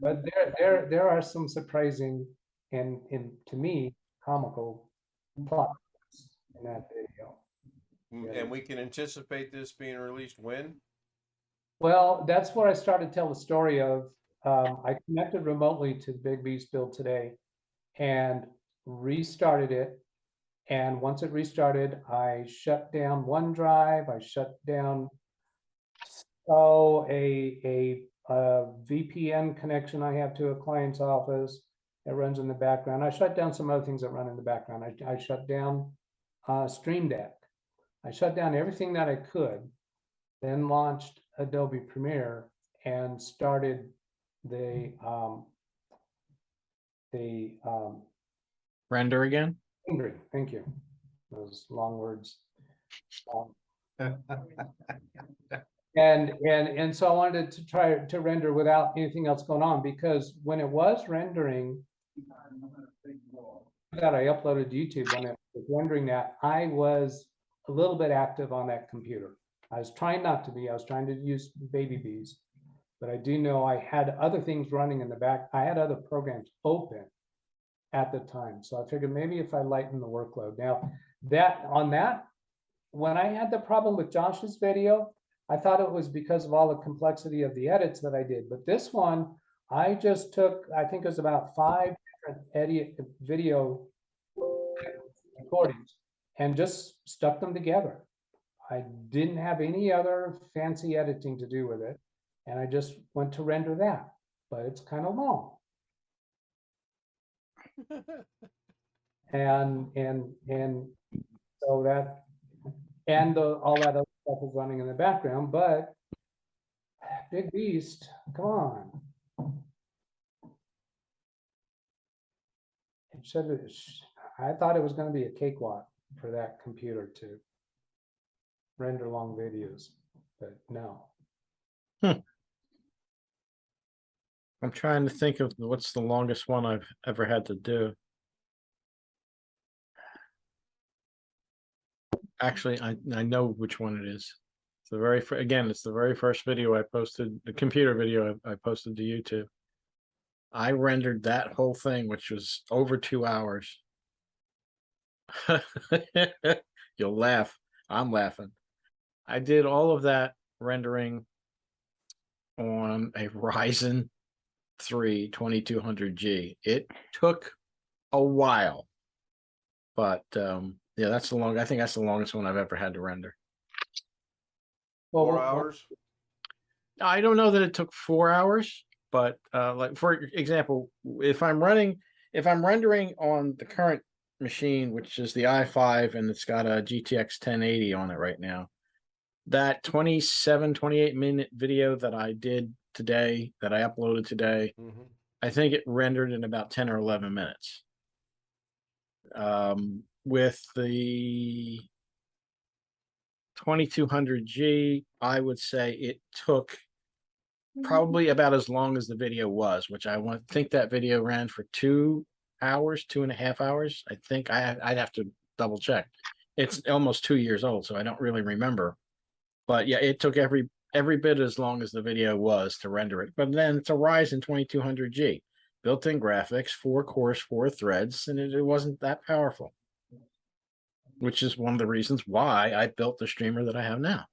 But there are some surprising and to me comical plots in that video. And we can anticipate this being released when? Well, that's where I started to tell the story of, I connected remotely to the Big Beast build today and restarted it. And once it restarted, I shut down OneDrive, I shut down a VPN connection I have to a client's office that runs in the background. I shut down some other things that run in the background. I shut down Stream Deck. I shut down everything that I could, then launched Adobe Premiere and started the Render again? rendering. Thank you. Those long words. And so I wanted to try to render without anything else going on, because when it was rendering, that I uploaded to YouTube, when it was rendering that, I was a little bit active on that computer. I was trying not to be, I was trying to use baby bees, but I do know I had other things running in the back. I had other programs open at the time. So I figured maybe if I lighten the workload. Now when I had the problem with Josh's video, I thought it was because of all the complexity of the edits that I did. But this one, I just took, I think it was about 5 different video recordings and just stuck them together. I didn't have any other fancy editing to do with it. And I just went to render that, but it's kind of long. And so that, and all that other stuff is running in the background, but Big Beast, come on. I thought it was going to be a cakewalk for that computer to render long videos, but no. I'm trying to think of what's the longest one I've ever had to do. Actually, I know which one it is. It's the very again, it's the very first video I posted, the computer video I posted to YouTube. I rendered that whole thing, which was over 2 hours. You'll laugh. I'm laughing. I did all of that rendering on a Ryzen 3 2200G. It took a while, but yeah, that's the long. I think that's the longest one I've ever had to render. Well, 4 hours? I don't know that it took 4 hours, but like for example, if I'm rendering on the current machine, which is the i5, and it's got a GTX 1080 on it right now, that 28 minute video that I did today, that I uploaded today, I think it rendered in about 10 or 11 minutes. With the 2200G, I would say it took probably about as long as the video was, which I think that video ran for 2 hours, 2.5 hours. I think I'd have to double check. It's almost 2 years old, so I don't really remember. But yeah, it took every bit as long as the video was to render it. But then it's a Ryzen 2200G, built-in graphics, 4 cores, 4 threads, and it wasn't that powerful, which is one of the reasons why I built the streamer that I have now.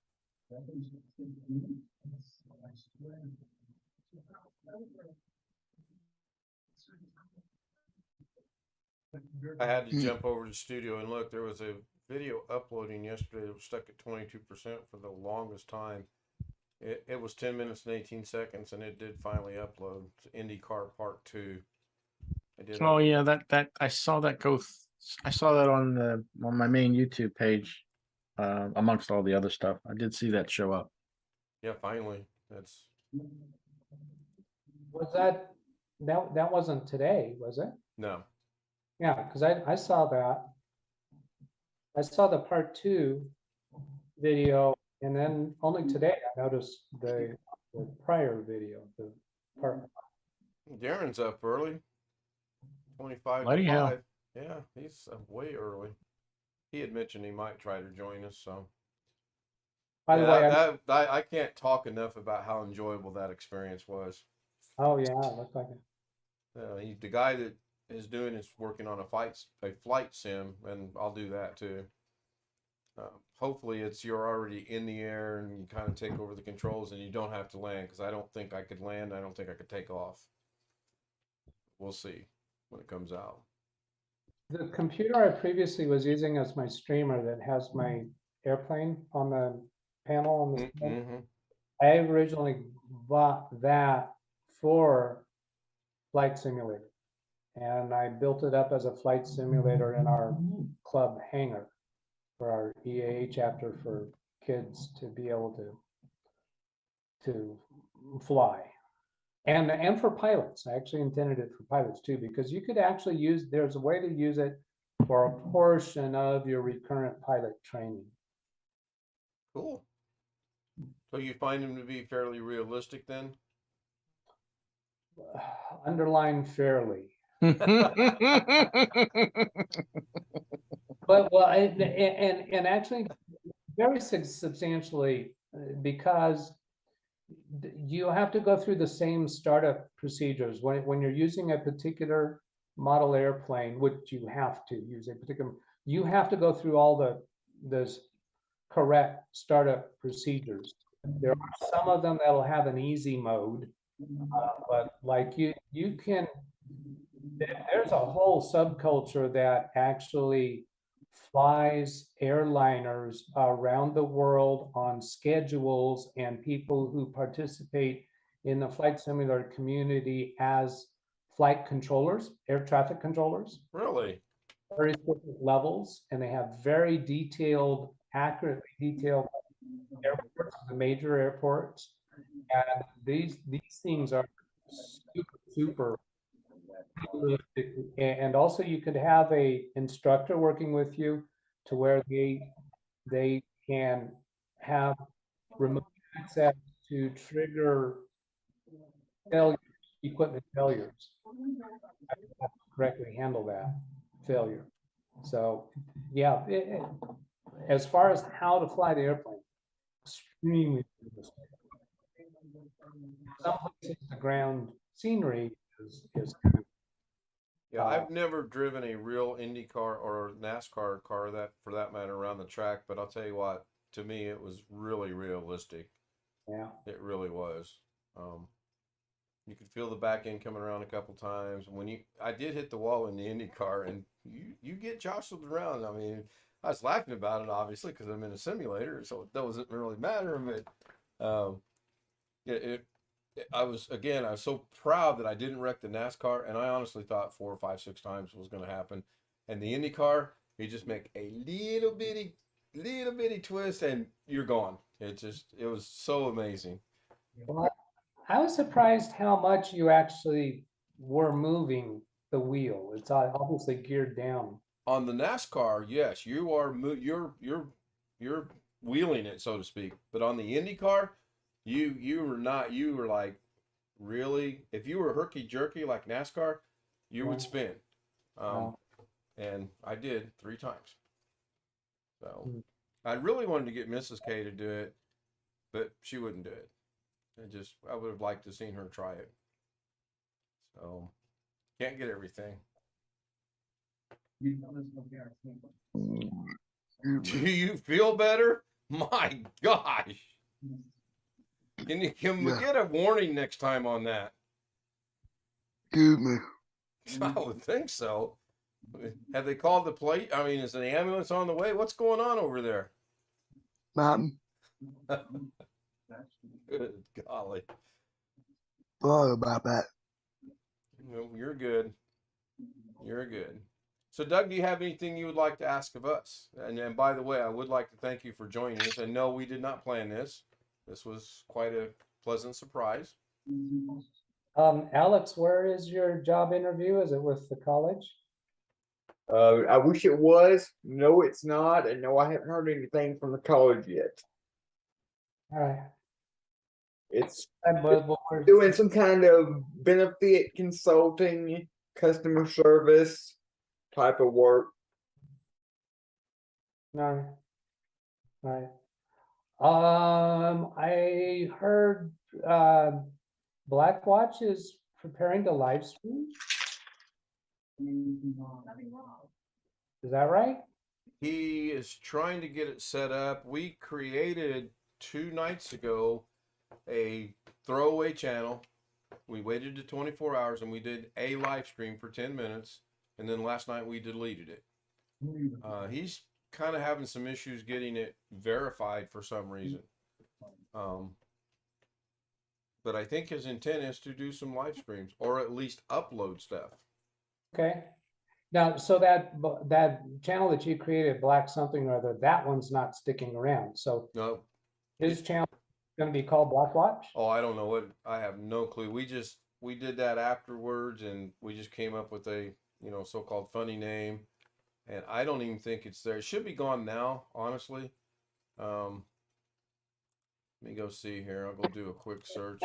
I had to jump over to the studio and look. There was a video uploading yesterday that was stuck at 22% for the longest time. It was 10 minutes and 18 seconds, and it did finally upload. It's IndyCar Part 2. Oh yeah, that I saw that go. I saw that on my main YouTube page, amongst all the other stuff. I did see that show up. Yeah, finally. That's. Was that wasn't today, was it? No. Yeah, because I saw that. I saw the part 2 video, and then only today I noticed the prior video, the part. Darren's up early. 25 Bloody to 5. hell. Yeah, he's up way early. He had mentioned he might try to join us, so. By the way, I can't talk enough about how enjoyable that experience was. oh yeah, it looked like it. The guy that is working on a flight sim, and I'll do that too. Hopefully you're already in the air and you kind of take over the controls and you don't have to land, because I don't think I could land. I don't think I could take off. We'll see when it comes out. The computer I previously was using as my streamer that has my airplane on the panel on the screen, Mm-hmm. I originally bought that for Flight Simulator. And I built it up as a flight simulator in our club hangar for our EAA chapter for kids to be able to fly. And for pilots. I actually intended it for pilots too, because you could actually use, there's a way to use it for a portion of your recurrent pilot training. Cool. So you find them to be fairly realistic then? Underline fairly. But well, and actually very substantially, because you have to go through the same startup procedures when you're using a particular model airplane, which you have to use a particular, you have to go through all the correct startup procedures. There are some of them that'll have an easy mode, but like you can, there's a whole subculture that actually flies airliners around the world on schedules, and people who participate in the flight simulator community as flight controllers, air traffic controllers. Really? Very different levels, and they have very detailed, accurately detailed airports, the major airports. And these things are super realistic. And also you could have a instructor working with you to where they can have remote access to trigger failure, equipment failures. I have to correctly handle that failure. So yeah, as far as how to fly the airplane, extremely realistic. Some places the ground scenery is Yeah, I've never driven a real Indy car or NASCAR car, that for that matter, around the track, but I'll tell you what, to me it was really realistic. yeah. It really was. You could feel the back end coming around a couple times. I did hit the wall in the Indy car, and you get jostled around. I mean, I was laughing about it obviously because I'm in a simulator, so it doesn't really matter. But I was so proud that I didn't wreck the NASCAR, and I honestly thought 4 or 5, 6 times was going to happen. And the Indy car, you just make a little bitty twist, and you're gone. It was so amazing. Well, I was surprised how much you actually were moving the wheel. It's obviously geared down. On the NASCAR, yes, you're wheeling it, so to speak. But on the Indy car, you were not. You were like, really? If you were herky jerky like NASCAR, you would spin. Wow. And I did 3 times. So I really wanted to get Mrs. K to do it, but she wouldn't do it. I would have liked to have seen her try it. So can't get everything. Do you feel better? My gosh. Can we get a warning next time on that? Excuse me. I would think so. Have they called the plate? I mean, is an ambulance on the way? What's going on over there? Martin, Good golly. sorry about that. No, you're good. You're good. So, Doug, do you have anything you would like to ask of us? And by the way, I would like to thank you for joining us. And no, we did not plan this. This was quite a pleasant surprise. Alex, where is your job interview? Is it with the college? I wish it was. No, it's not. And no, I haven't heard anything from the college yet. All right. It's But we're doing some kind of benefit consulting, customer service type of work. all right. I heard Blackwatch is preparing to live stream. Is that right? He is trying to get it set up. We created 2 nights ago a throwaway channel. We waited to 24 hours and we did a live stream for 10 minutes. And then last night we deleted it. He's kind of having some issues getting it verified for some reason. But I think his intent is to do some live streams or at least upload stuff. Okay. Now, so that channel that you created, Black something or other, that one's not sticking around. So No. his channel is going to be called Black Watch? Oh, I don't know what. I have no clue. We did that afterwards, and we just came up with a so-called funny name, and I don't even think it's there. It should be gone now, honestly. Let me go see here. I'll go do a quick search.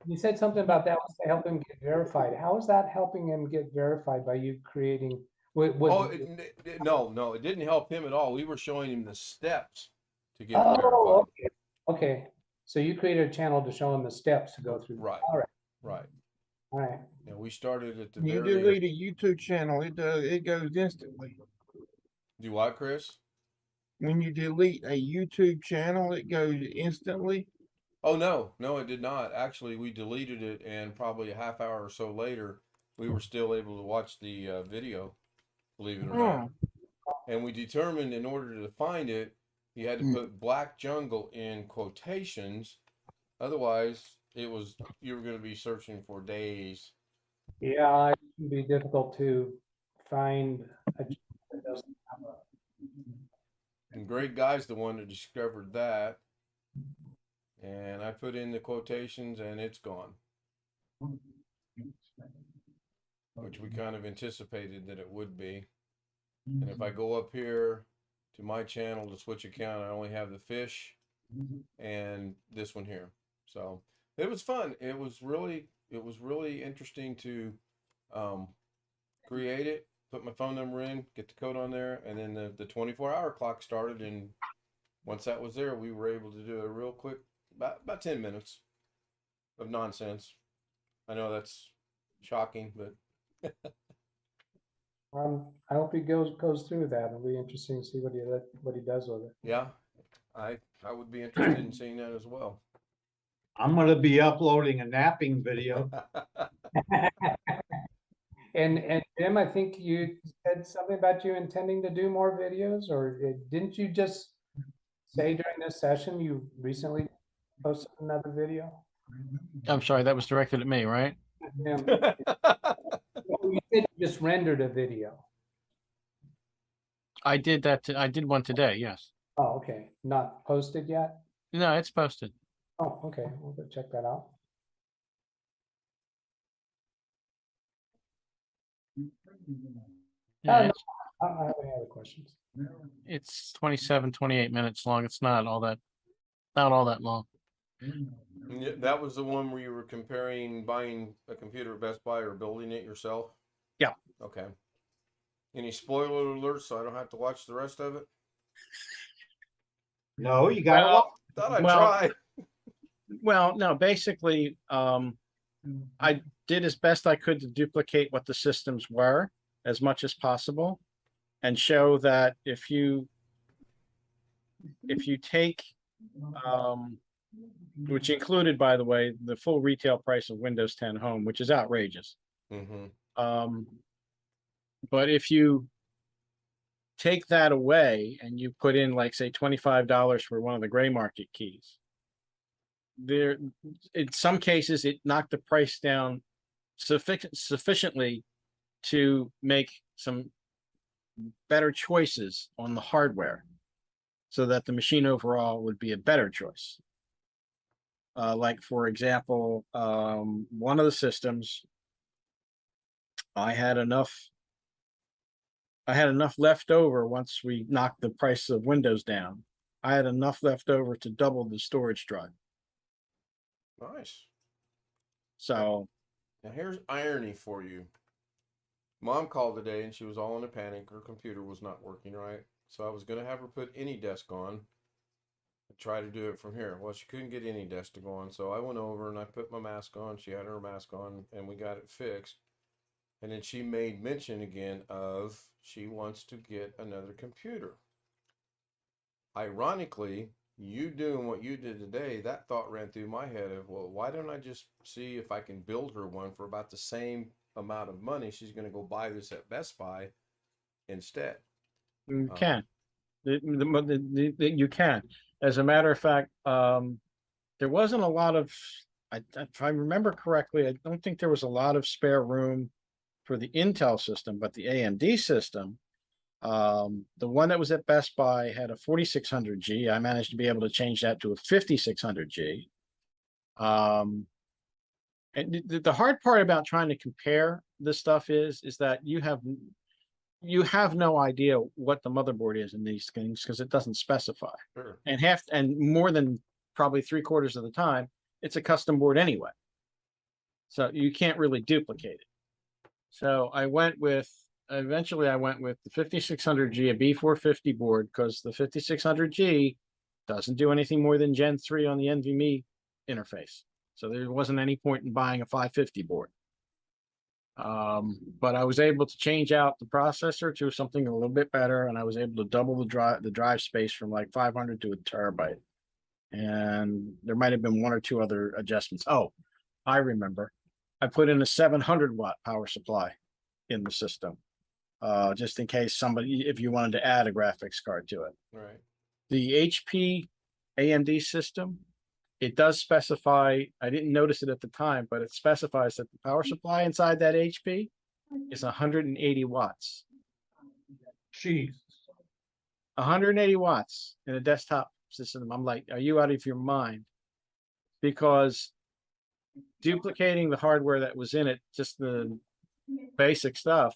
You said something about that was to help him get verified. How is that helping him get verified by you creating? No, it didn't help him at all. We were showing him the steps to get verified. Okay. Okay. So you created a channel to show him the steps to go through. Right. All right. Right. All right. And we started at the You very. delete a YouTube channel, it goes instantly. Do what, Chris? When you delete a YouTube channel, it goes instantly. Oh, no, it did not. Actually, we deleted it, and probably a half hour or so later, we were still able to watch the video, believe it or not. And we determined in order to find it, you had to put Black Jungle in quotations. Otherwise, you were going to be searching for days. Yeah, it can be difficult to find a channel that doesn't have a. And Great Guy's the one that discovered that. And I put in the quotations and it's gone. Which we kind of anticipated that it would be. And if I go up here to my channel to switch account, I only have the fish and this one here. So it was fun. It was really interesting to create it, put my phone number in, get the code on there, and then the 24-hour clock started, and once that was there, we were able to do a real quick about 10 minutes of nonsense. I know that's shocking, but I hope he goes through that. It'll be interesting to see what he does with it. yeah, I would be interested in seeing that as well. I'm gonna be uploading a napping video. And Jim, I think you said something about you intending to do more videos, or didn't you just say during this session you recently posted another video? I'm sorry, that was directed at me, right? You said you just rendered a video. I did that. I did one today. Yes. Oh, okay. Not posted yet? No, it's posted. Oh, okay. We'll go check that out. Yeah, no, I don't have any other questions. it's 27, 28 minutes long. It's not all that long. Yeah, that was the one where you were comparing buying a computer at Best Buy or building it yourself? Yeah. Okay. Any spoiler alerts so I don't have to watch the rest of it? No, you gotta. Well, Thought I'd Well- try. Well, no, basically, I did as best I could to duplicate what the systems were as much as possible and show that if you take, which included, by the way, the full retail price of Windows 10 Home, which is outrageous. Mm-hmm. But if you take that away and you put in, like, say, $25 for one of the gray market keys, there, in some cases, it knocked the price down sufficiently to make some better choices on the hardware so that the machine overall would be a better choice. Like, for example, one of the systems, I had enough left over once we knocked the price of Windows down. I had enough left over to double the storage drive. Nice. So, Now here's irony for you. Mom called today and she was all in a panic. Her computer was not working right. So I was going to have her put AnyDesk on. Try to do it from here. Well, she couldn't get AnyDesk to go on. So I went over and I put my mask on. She had her mask on and we got it fixed. And then she made mention again of she wants to get another computer. ironically, you doing what you did today, that thought ran through my head of, well, why don't I just see if I can build her one for about the same amount of money she's going to go buy this at Best Buy instead. You can. You can. As a matter of fact, there wasn't a lot of, if I remember correctly, I don't think there was a lot of spare room for the Intel system, but the AMD system, the one that was at Best Buy had a 4600G. I managed to be able to change that to a 5600G. And the hard part about trying to compare this stuff is that you have no idea what the motherboard is in these things because it doesn't specify. Sure. And more than probably 3/4 of the time, it's a custom board anyway. So you can't really duplicate it. So eventually I went with the 5600G, a B450 board, because the 5600G doesn't do anything more than Gen 3 on the NVMe interface. So there wasn't any point in buying a 550 board. But I was able to change out the processor to something a little bit better, and I was able to double the drive space from like 500 to a terabyte. And there might have been one or two other adjustments. Oh, I remember. I put in a 700-watt power supply in the system, just in case if you wanted to add a graphics card to it. Right. The HP AMD system, it does specify, I didn't notice it at the time, but it specifies that the power supply inside that HP is 180 watts. Jeez. 180 watts in a desktop system. I'm like, are you out of your mind? Because duplicating the hardware that was in it, just the basic stuff,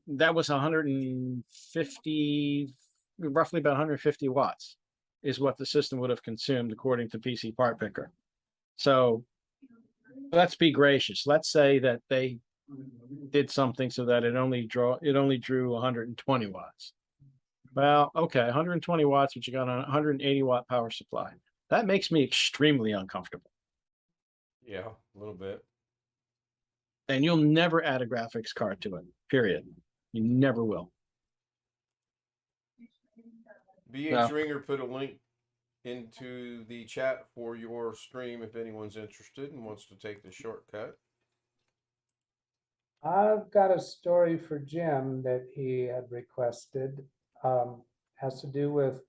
that was 150, roughly about 150 watts is what the system would have consumed according to PC Part Picker. So let's be gracious. Let's say that they did something so that it only drew 120 watts. Well, okay, 120 watts, but you got a 180 watt power supply. That makes me extremely uncomfortable. Yeah, a little bit. And you'll never add a graphics card to it, period. You never will. BH Ringer put a link into the chat for your stream if anyone's interested and wants to take the shortcut. I've got a story for Jim that he had requested. Has to do with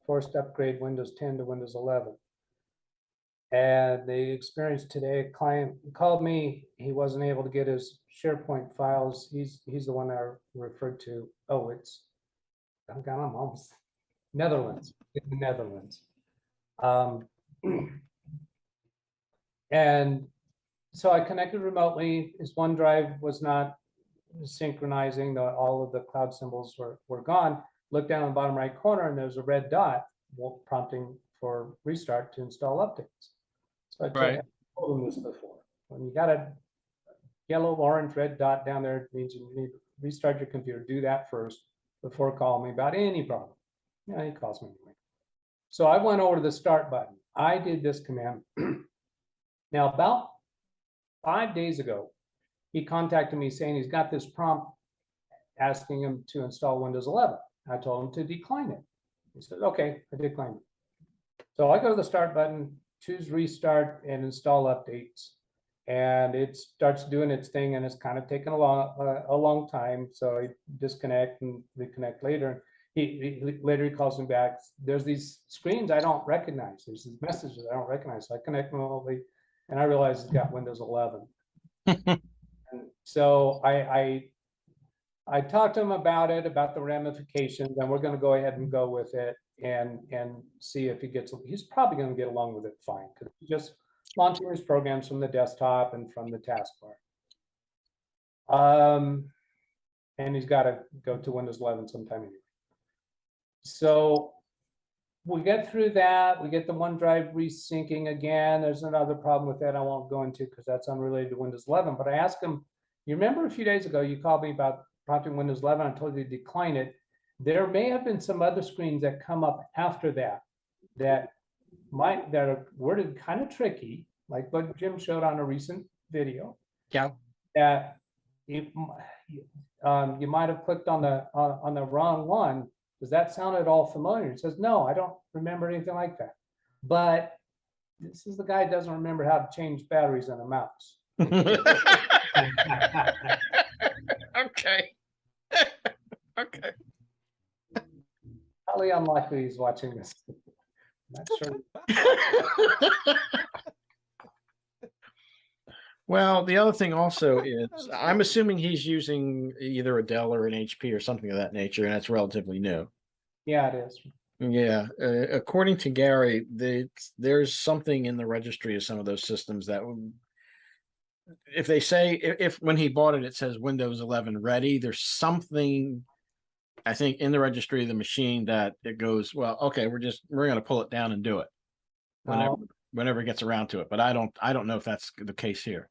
forced upgrade Windows 10 to Windows 11. And the experience today, a client called me. He wasn't able to get his SharePoint files. He's the one I referred to. Oh, I'm almost Netherlands. In the Netherlands. And so I connected remotely. His OneDrive was not synchronizing. All of the cloud symbols were gone. Look down in the bottom right corner, and there's a red dot prompting for restart to install updates. So I told him this before. When you got a yellow, orange, red dot down there, it means you need to restart your computer. Do that first before calling me about any problem. Yeah, he calls me anyway. So I went over to the start button. I did this command. Now, about 5 days ago, he contacted me saying he's got this prompt asking him to install Windows 11. I told him to decline it. He said, okay, I declined it. So I go to the start button, choose restart and install updates. And it starts doing its thing, and it's kind of taking a long time. So I disconnect and reconnect later. He calls me back. There's these screens I don't recognize. There's these messages I don't recognize. So I connect remotely, and I realize it's got Windows 11. And so I talked to him about it, about the ramifications, and we're going to go ahead and go with it and see if he's probably going to get along with it fine, because he's just launching his programs from the desktop and from the taskbar. And he's got to go to Windows 11 sometime anyway. So we get through that. We get the OneDrive resyncing again. There's another problem with that I won't go into because that's unrelated to Windows 11. But I asked him, you remember a few days ago, you called me about prompting Windows 11. I told you to decline it. There may have been some other screens that come up after that that are worded kind of tricky, like what Jim showed on a recent video. Yeah. That you might have clicked on the wrong one, does that sound at all familiar? He says, no, I don't remember anything like that. But this is the guy who doesn't remember how to change batteries in a mouse. Okay. Okay. Highly unlikely he's watching this. Not sure. Well, the other thing also is, I'm assuming he's using either a Dell or an HP or something of that nature, and it's relatively new. Yeah, it is. Yeah, according to Gary, there's something in the registry of some of those systems that if they say, if when he bought it, it says Windows 11 ready, there's something, I think, in the registry of the machine that it goes, well, okay, we're going to pull it down and do it whenever it gets around to it. But I don't know if that's the case here.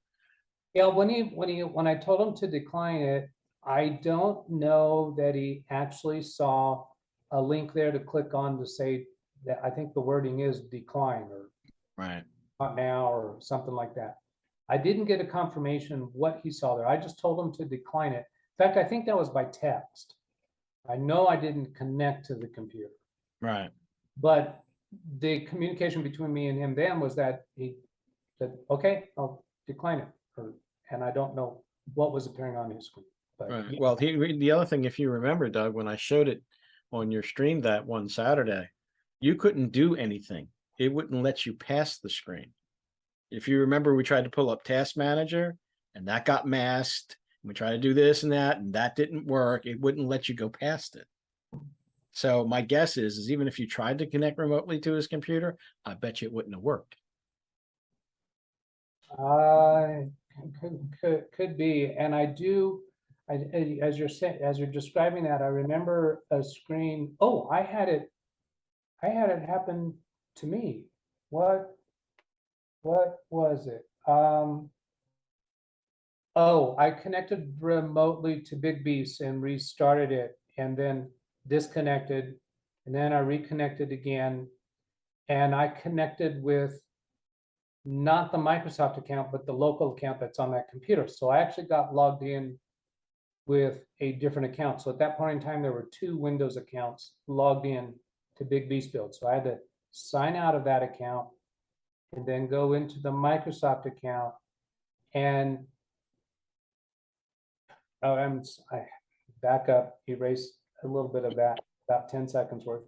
Yeah, when I told him to decline it, I don't know that he actually saw a link there to click on to say that. I think the wording is decline or Right. not now or something like that. I didn't get a confirmation what he saw there. I just told him to decline it. In fact, I think that was by text. I know I didn't connect to the computer. Right. But the communication between me and him then was that he said, okay, I'll decline it. And I don't know what was appearing on his screen. But Right. yeah. Well, the other thing, if you remember, Doug, when I showed it on your stream that one Saturday, you couldn't do anything. It wouldn't let you pass the screen. If you remember, we tried to pull up Task Manager and that got masked. We tried to do this and that didn't work. It wouldn't let you go past it. So my guess is even if you tried to connect remotely to his computer, I bet you it wouldn't have worked. Could be, and I do. As you're describing that, I remember a screen. Oh, I had it happen to me. What was it? Oh, I connected remotely to Big Beast and restarted it, and then disconnected, and then I reconnected again, and I connected with not the Microsoft account, but the local account that's on that computer. So I actually got logged in with a different account. So at that point in time, there were 2 Windows accounts logged in to Big Beast Build. So I had to sign out of that account and then go into the Microsoft account and I back up, erase a little bit of that, about 10 seconds worth.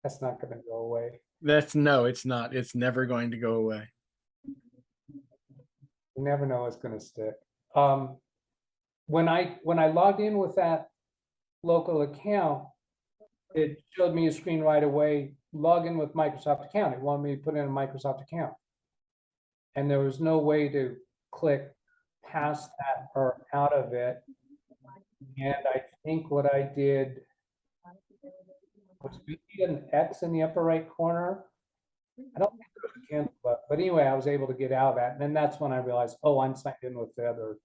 That's not going to go away. No, it's not. It's never going to go away. You never know what's going to stick. When I logged in with that local account, it showed me a screen right away. Log in with Microsoft account. It wanted me to put in a Microsoft account, and there was no way to click past that or out of it. And I think what I did was an X in the upper right corner. I don't think there was a cancel button, but anyway, I was able to get out of that. And then that's when I realized, oh, I'm signed in with the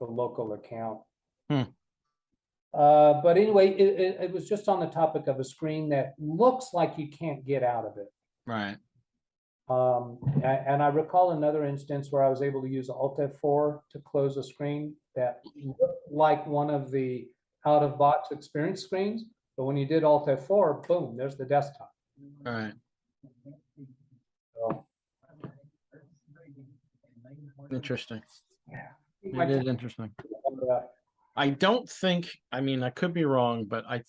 local account. But anyway, it was just on the topic of a screen that looks like you can't get out of it. Right. And I recall another instance where I was able to use Alt F4 to close a screen that looked like one of the out-of-box experience screens. But when you did Alt F4, boom, there's the desktop. All right. So, Interesting. it It is interesting. I don't think, I mean, I could be wrong, but I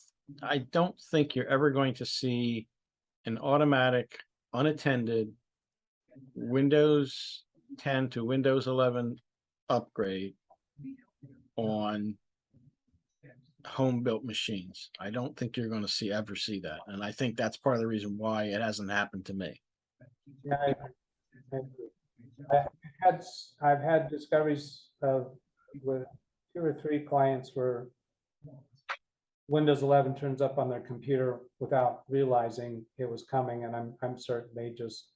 don't think you're ever going to see an automatic, unattended Windows 10 to Windows 11 upgrade on home-built machines. I don't think you're going to ever see that. And I think that's part of the reason why it hasn't happened to me. Yeah, I've had discoveries with 2 or 3 clients where Windows 11 turns up on their computer without realizing it was coming, and I'm certain they just.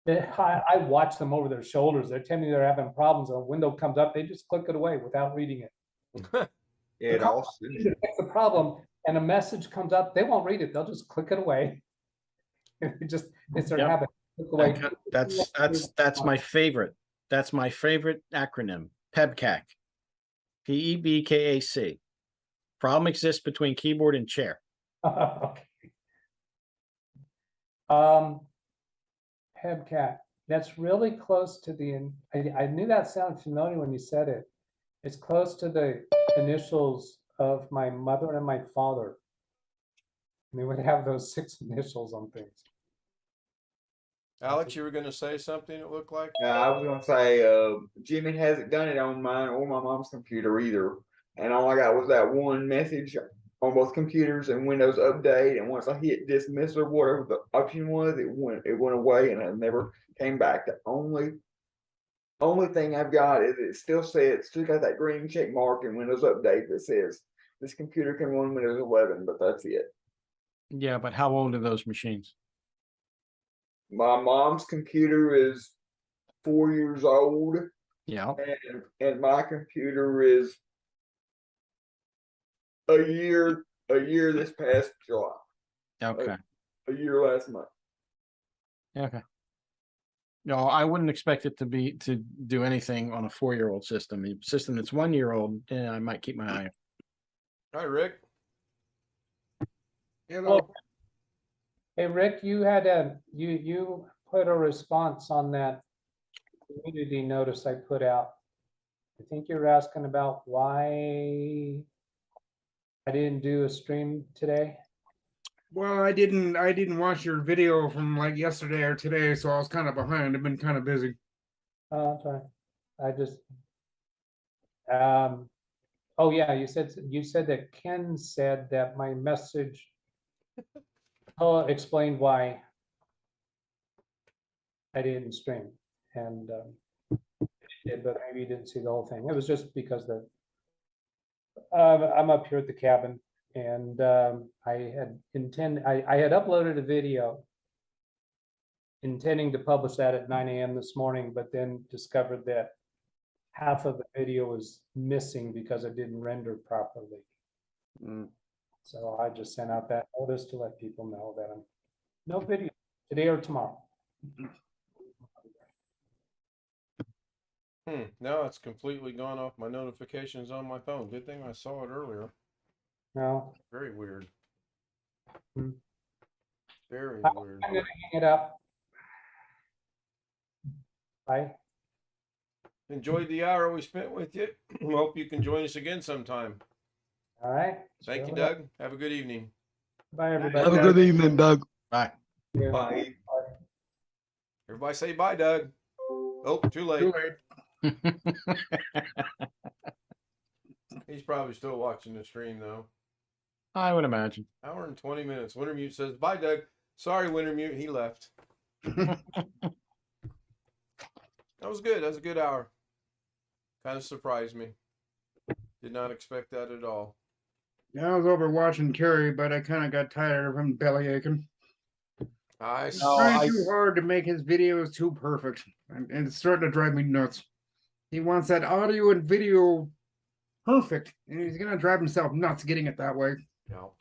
I watch them over their shoulders. They're telling me they're having problems. A window comes up, they just click it away without reading it. It also. That's the problem. And a message comes up, they won't read it. They'll just click it away. It's their Yep. habit. Click away. That's my favorite. That's my favorite acronym, PEBCAC. PEBKAC. Problem exists between keyboard and chair. Okay. Hebcat, that's really close to I knew that sounded familiar when you said it. It's close to the initials of my mother and my father. And they would have those 6 initials on things. Alex, you were gonna say something, it looked like? I was gonna say, Jimmy hasn't done it on mine or my mom's computer either. And all I got was that one message on both computers and Windows Update. And once I hit dismiss or whatever the option was, it went away and it never came back. The only thing I've got is it still got that green check mark in Windows Update that says this computer can run Windows 11, but that's it. Yeah, but how old are those machines? My mom's computer is 4 years old, Yeah. and my computer is a year this past July, Okay. a year last month. Okay. No, I wouldn't expect it to do anything on a 4-year-old system. A system that's 1-year-old, I might keep my eye on. Hi, Rick. Hello. Hey, Rick, you put a response on that community notice I put out. I think you're asking about why I didn't do a stream today. Well, I didn't watch your video from like yesterday or today, so I was kind of behind. I've been kind of busy. Oh, that's right. I just, oh yeah, you said that Ken said that my message explained why I didn't stream, and but maybe you didn't see the whole thing. It was just because I'm up here at the cabin, and I had uploaded a video intending to publish that at 9 a.m. this morning, but then discovered that half of the video was missing because it didn't render properly. So I just sent out that notice to let people know that I'm no video today or tomorrow. Now it's completely gone off my notifications on my phone. Good thing I saw it earlier. No. Very weird. Hmm. Very weird. I'm gonna hang it up. Bye. Enjoyed the hour we spent with you. Hope you can join us again sometime. All right. Thank you, Sure. Doug. Have a good evening. Bye, everybody. Have a good evening, Doug. Bye. Yeah. Bye. Everybody say bye, Doug. Oh, too late. Too late. He's probably still watching the stream though. I would imagine. Hour and 20 minutes. Wintermute says, bye, Doug. Sorry, Wintermute. He left. That was good. That was a good hour. Kind of surprised me. Did not expect that at all. Yeah, I was over watching Carrie, but I kind of got tired of him belly aching. He's Trying too hard to make his videos too perfect, and it's starting to drive me nuts. He wants that audio and video perfect, and he's gonna drive himself nuts getting it that way. No.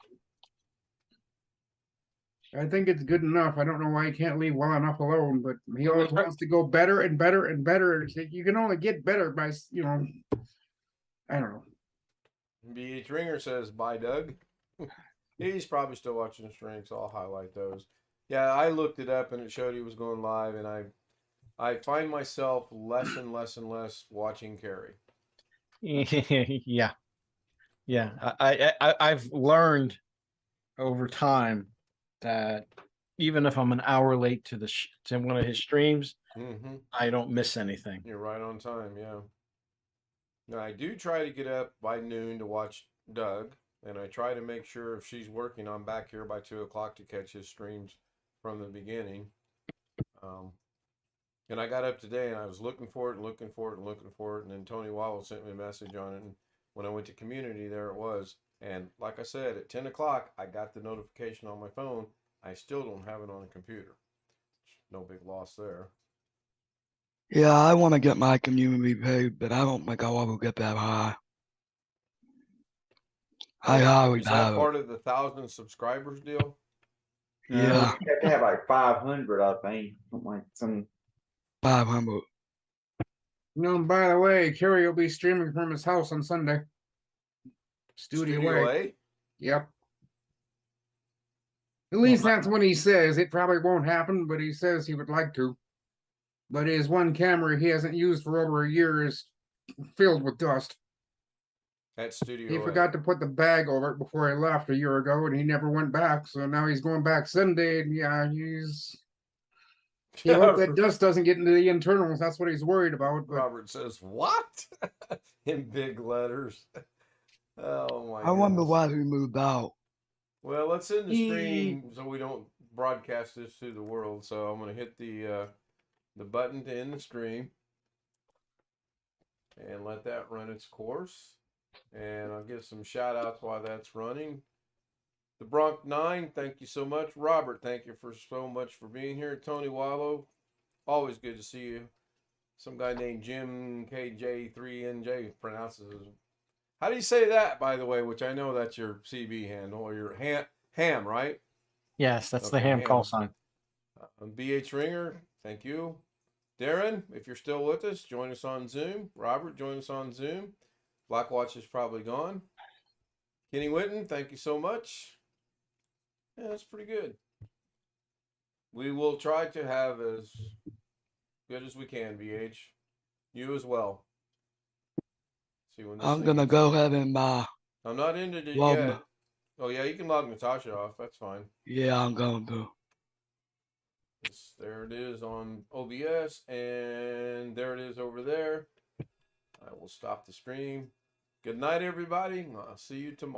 I think it's good enough. I don't know why he can't leave well enough alone, but he always wants to go better and better and better. It's like, you can only get better by, I don't know. BH Ringer says, bye, Doug. He's probably still watching the stream, so I'll highlight those. Yeah, I looked it up and it showed he was going live, and I find myself less and less and less watching Carrie. Yeah. I've learned over time that even if I'm an hour late to to one of his streams, I don't miss anything. You're right on time, yeah. Now, I do try to get up by noon to watch Doug, and I try to make sure if she's working, I'm back here by 2 o'clock to catch his streams from the beginning. And I got up today and I was looking for it and looking for it and looking for it. And then Tony Wowell sent me a message on it. And when I went to community, there it was. And like I said, at 10 o'clock, I got the notification on my phone. I still don't have it on the computer. No big loss there. Yeah, I want to get my community paid, but I don't think I'll ever get that high. I highly Is that doubt it. part of the 1,000 subscribers deal? Yeah, You have to have like 500, I think. Like some 500. No, by the way, Kerry will be streaming from his house on Sunday. Studio A. Yep. At least that's what he says. It probably won't happen, but he says he would like to. But his one camera he hasn't used for over a year is filled with dust. At Studio He A. forgot to put the bag over it before he left a year ago, and he never went back. So now he's going back Sunday, and yeah, he hopes that dust doesn't get into the internals. That's what he's worried about. But Robert says, "What?" in big letters. Oh my! I wonder goodness. why he moved out. Well, let's end the stream so we don't broadcast this to the world. So I'm going to hit the button to end the stream and let that run its course. And I'll give some shout outs while that's running. The Bronx 9, thank you so much. Robert, thank you for so much for being here. Tony Wallow, always good to see you. Some guy named Jim KJ3NJ pronounces it. How do you say that, by the way? Which I know that's your CB handle or your ham, right? Yes, that's the Okay, ham call ham. sign. BH Ringer, thank you. Darren, if you're still with us, join us on Zoom. Robert, join us on Zoom. Blackwatch is probably gone. Kenny Witten, thank you so much. Yeah, that's pretty good. We will try to have as good as we can, BH. You as well. See when this I'm thing gonna gets- go ahead and I'm not ended it log. yet. Oh yeah, you can log Natasha off. That's fine. Yeah, I'm going to. There it is on OBS, and there it is over there. I will stop the stream. Good night, everybody. I'll see you tomorrow.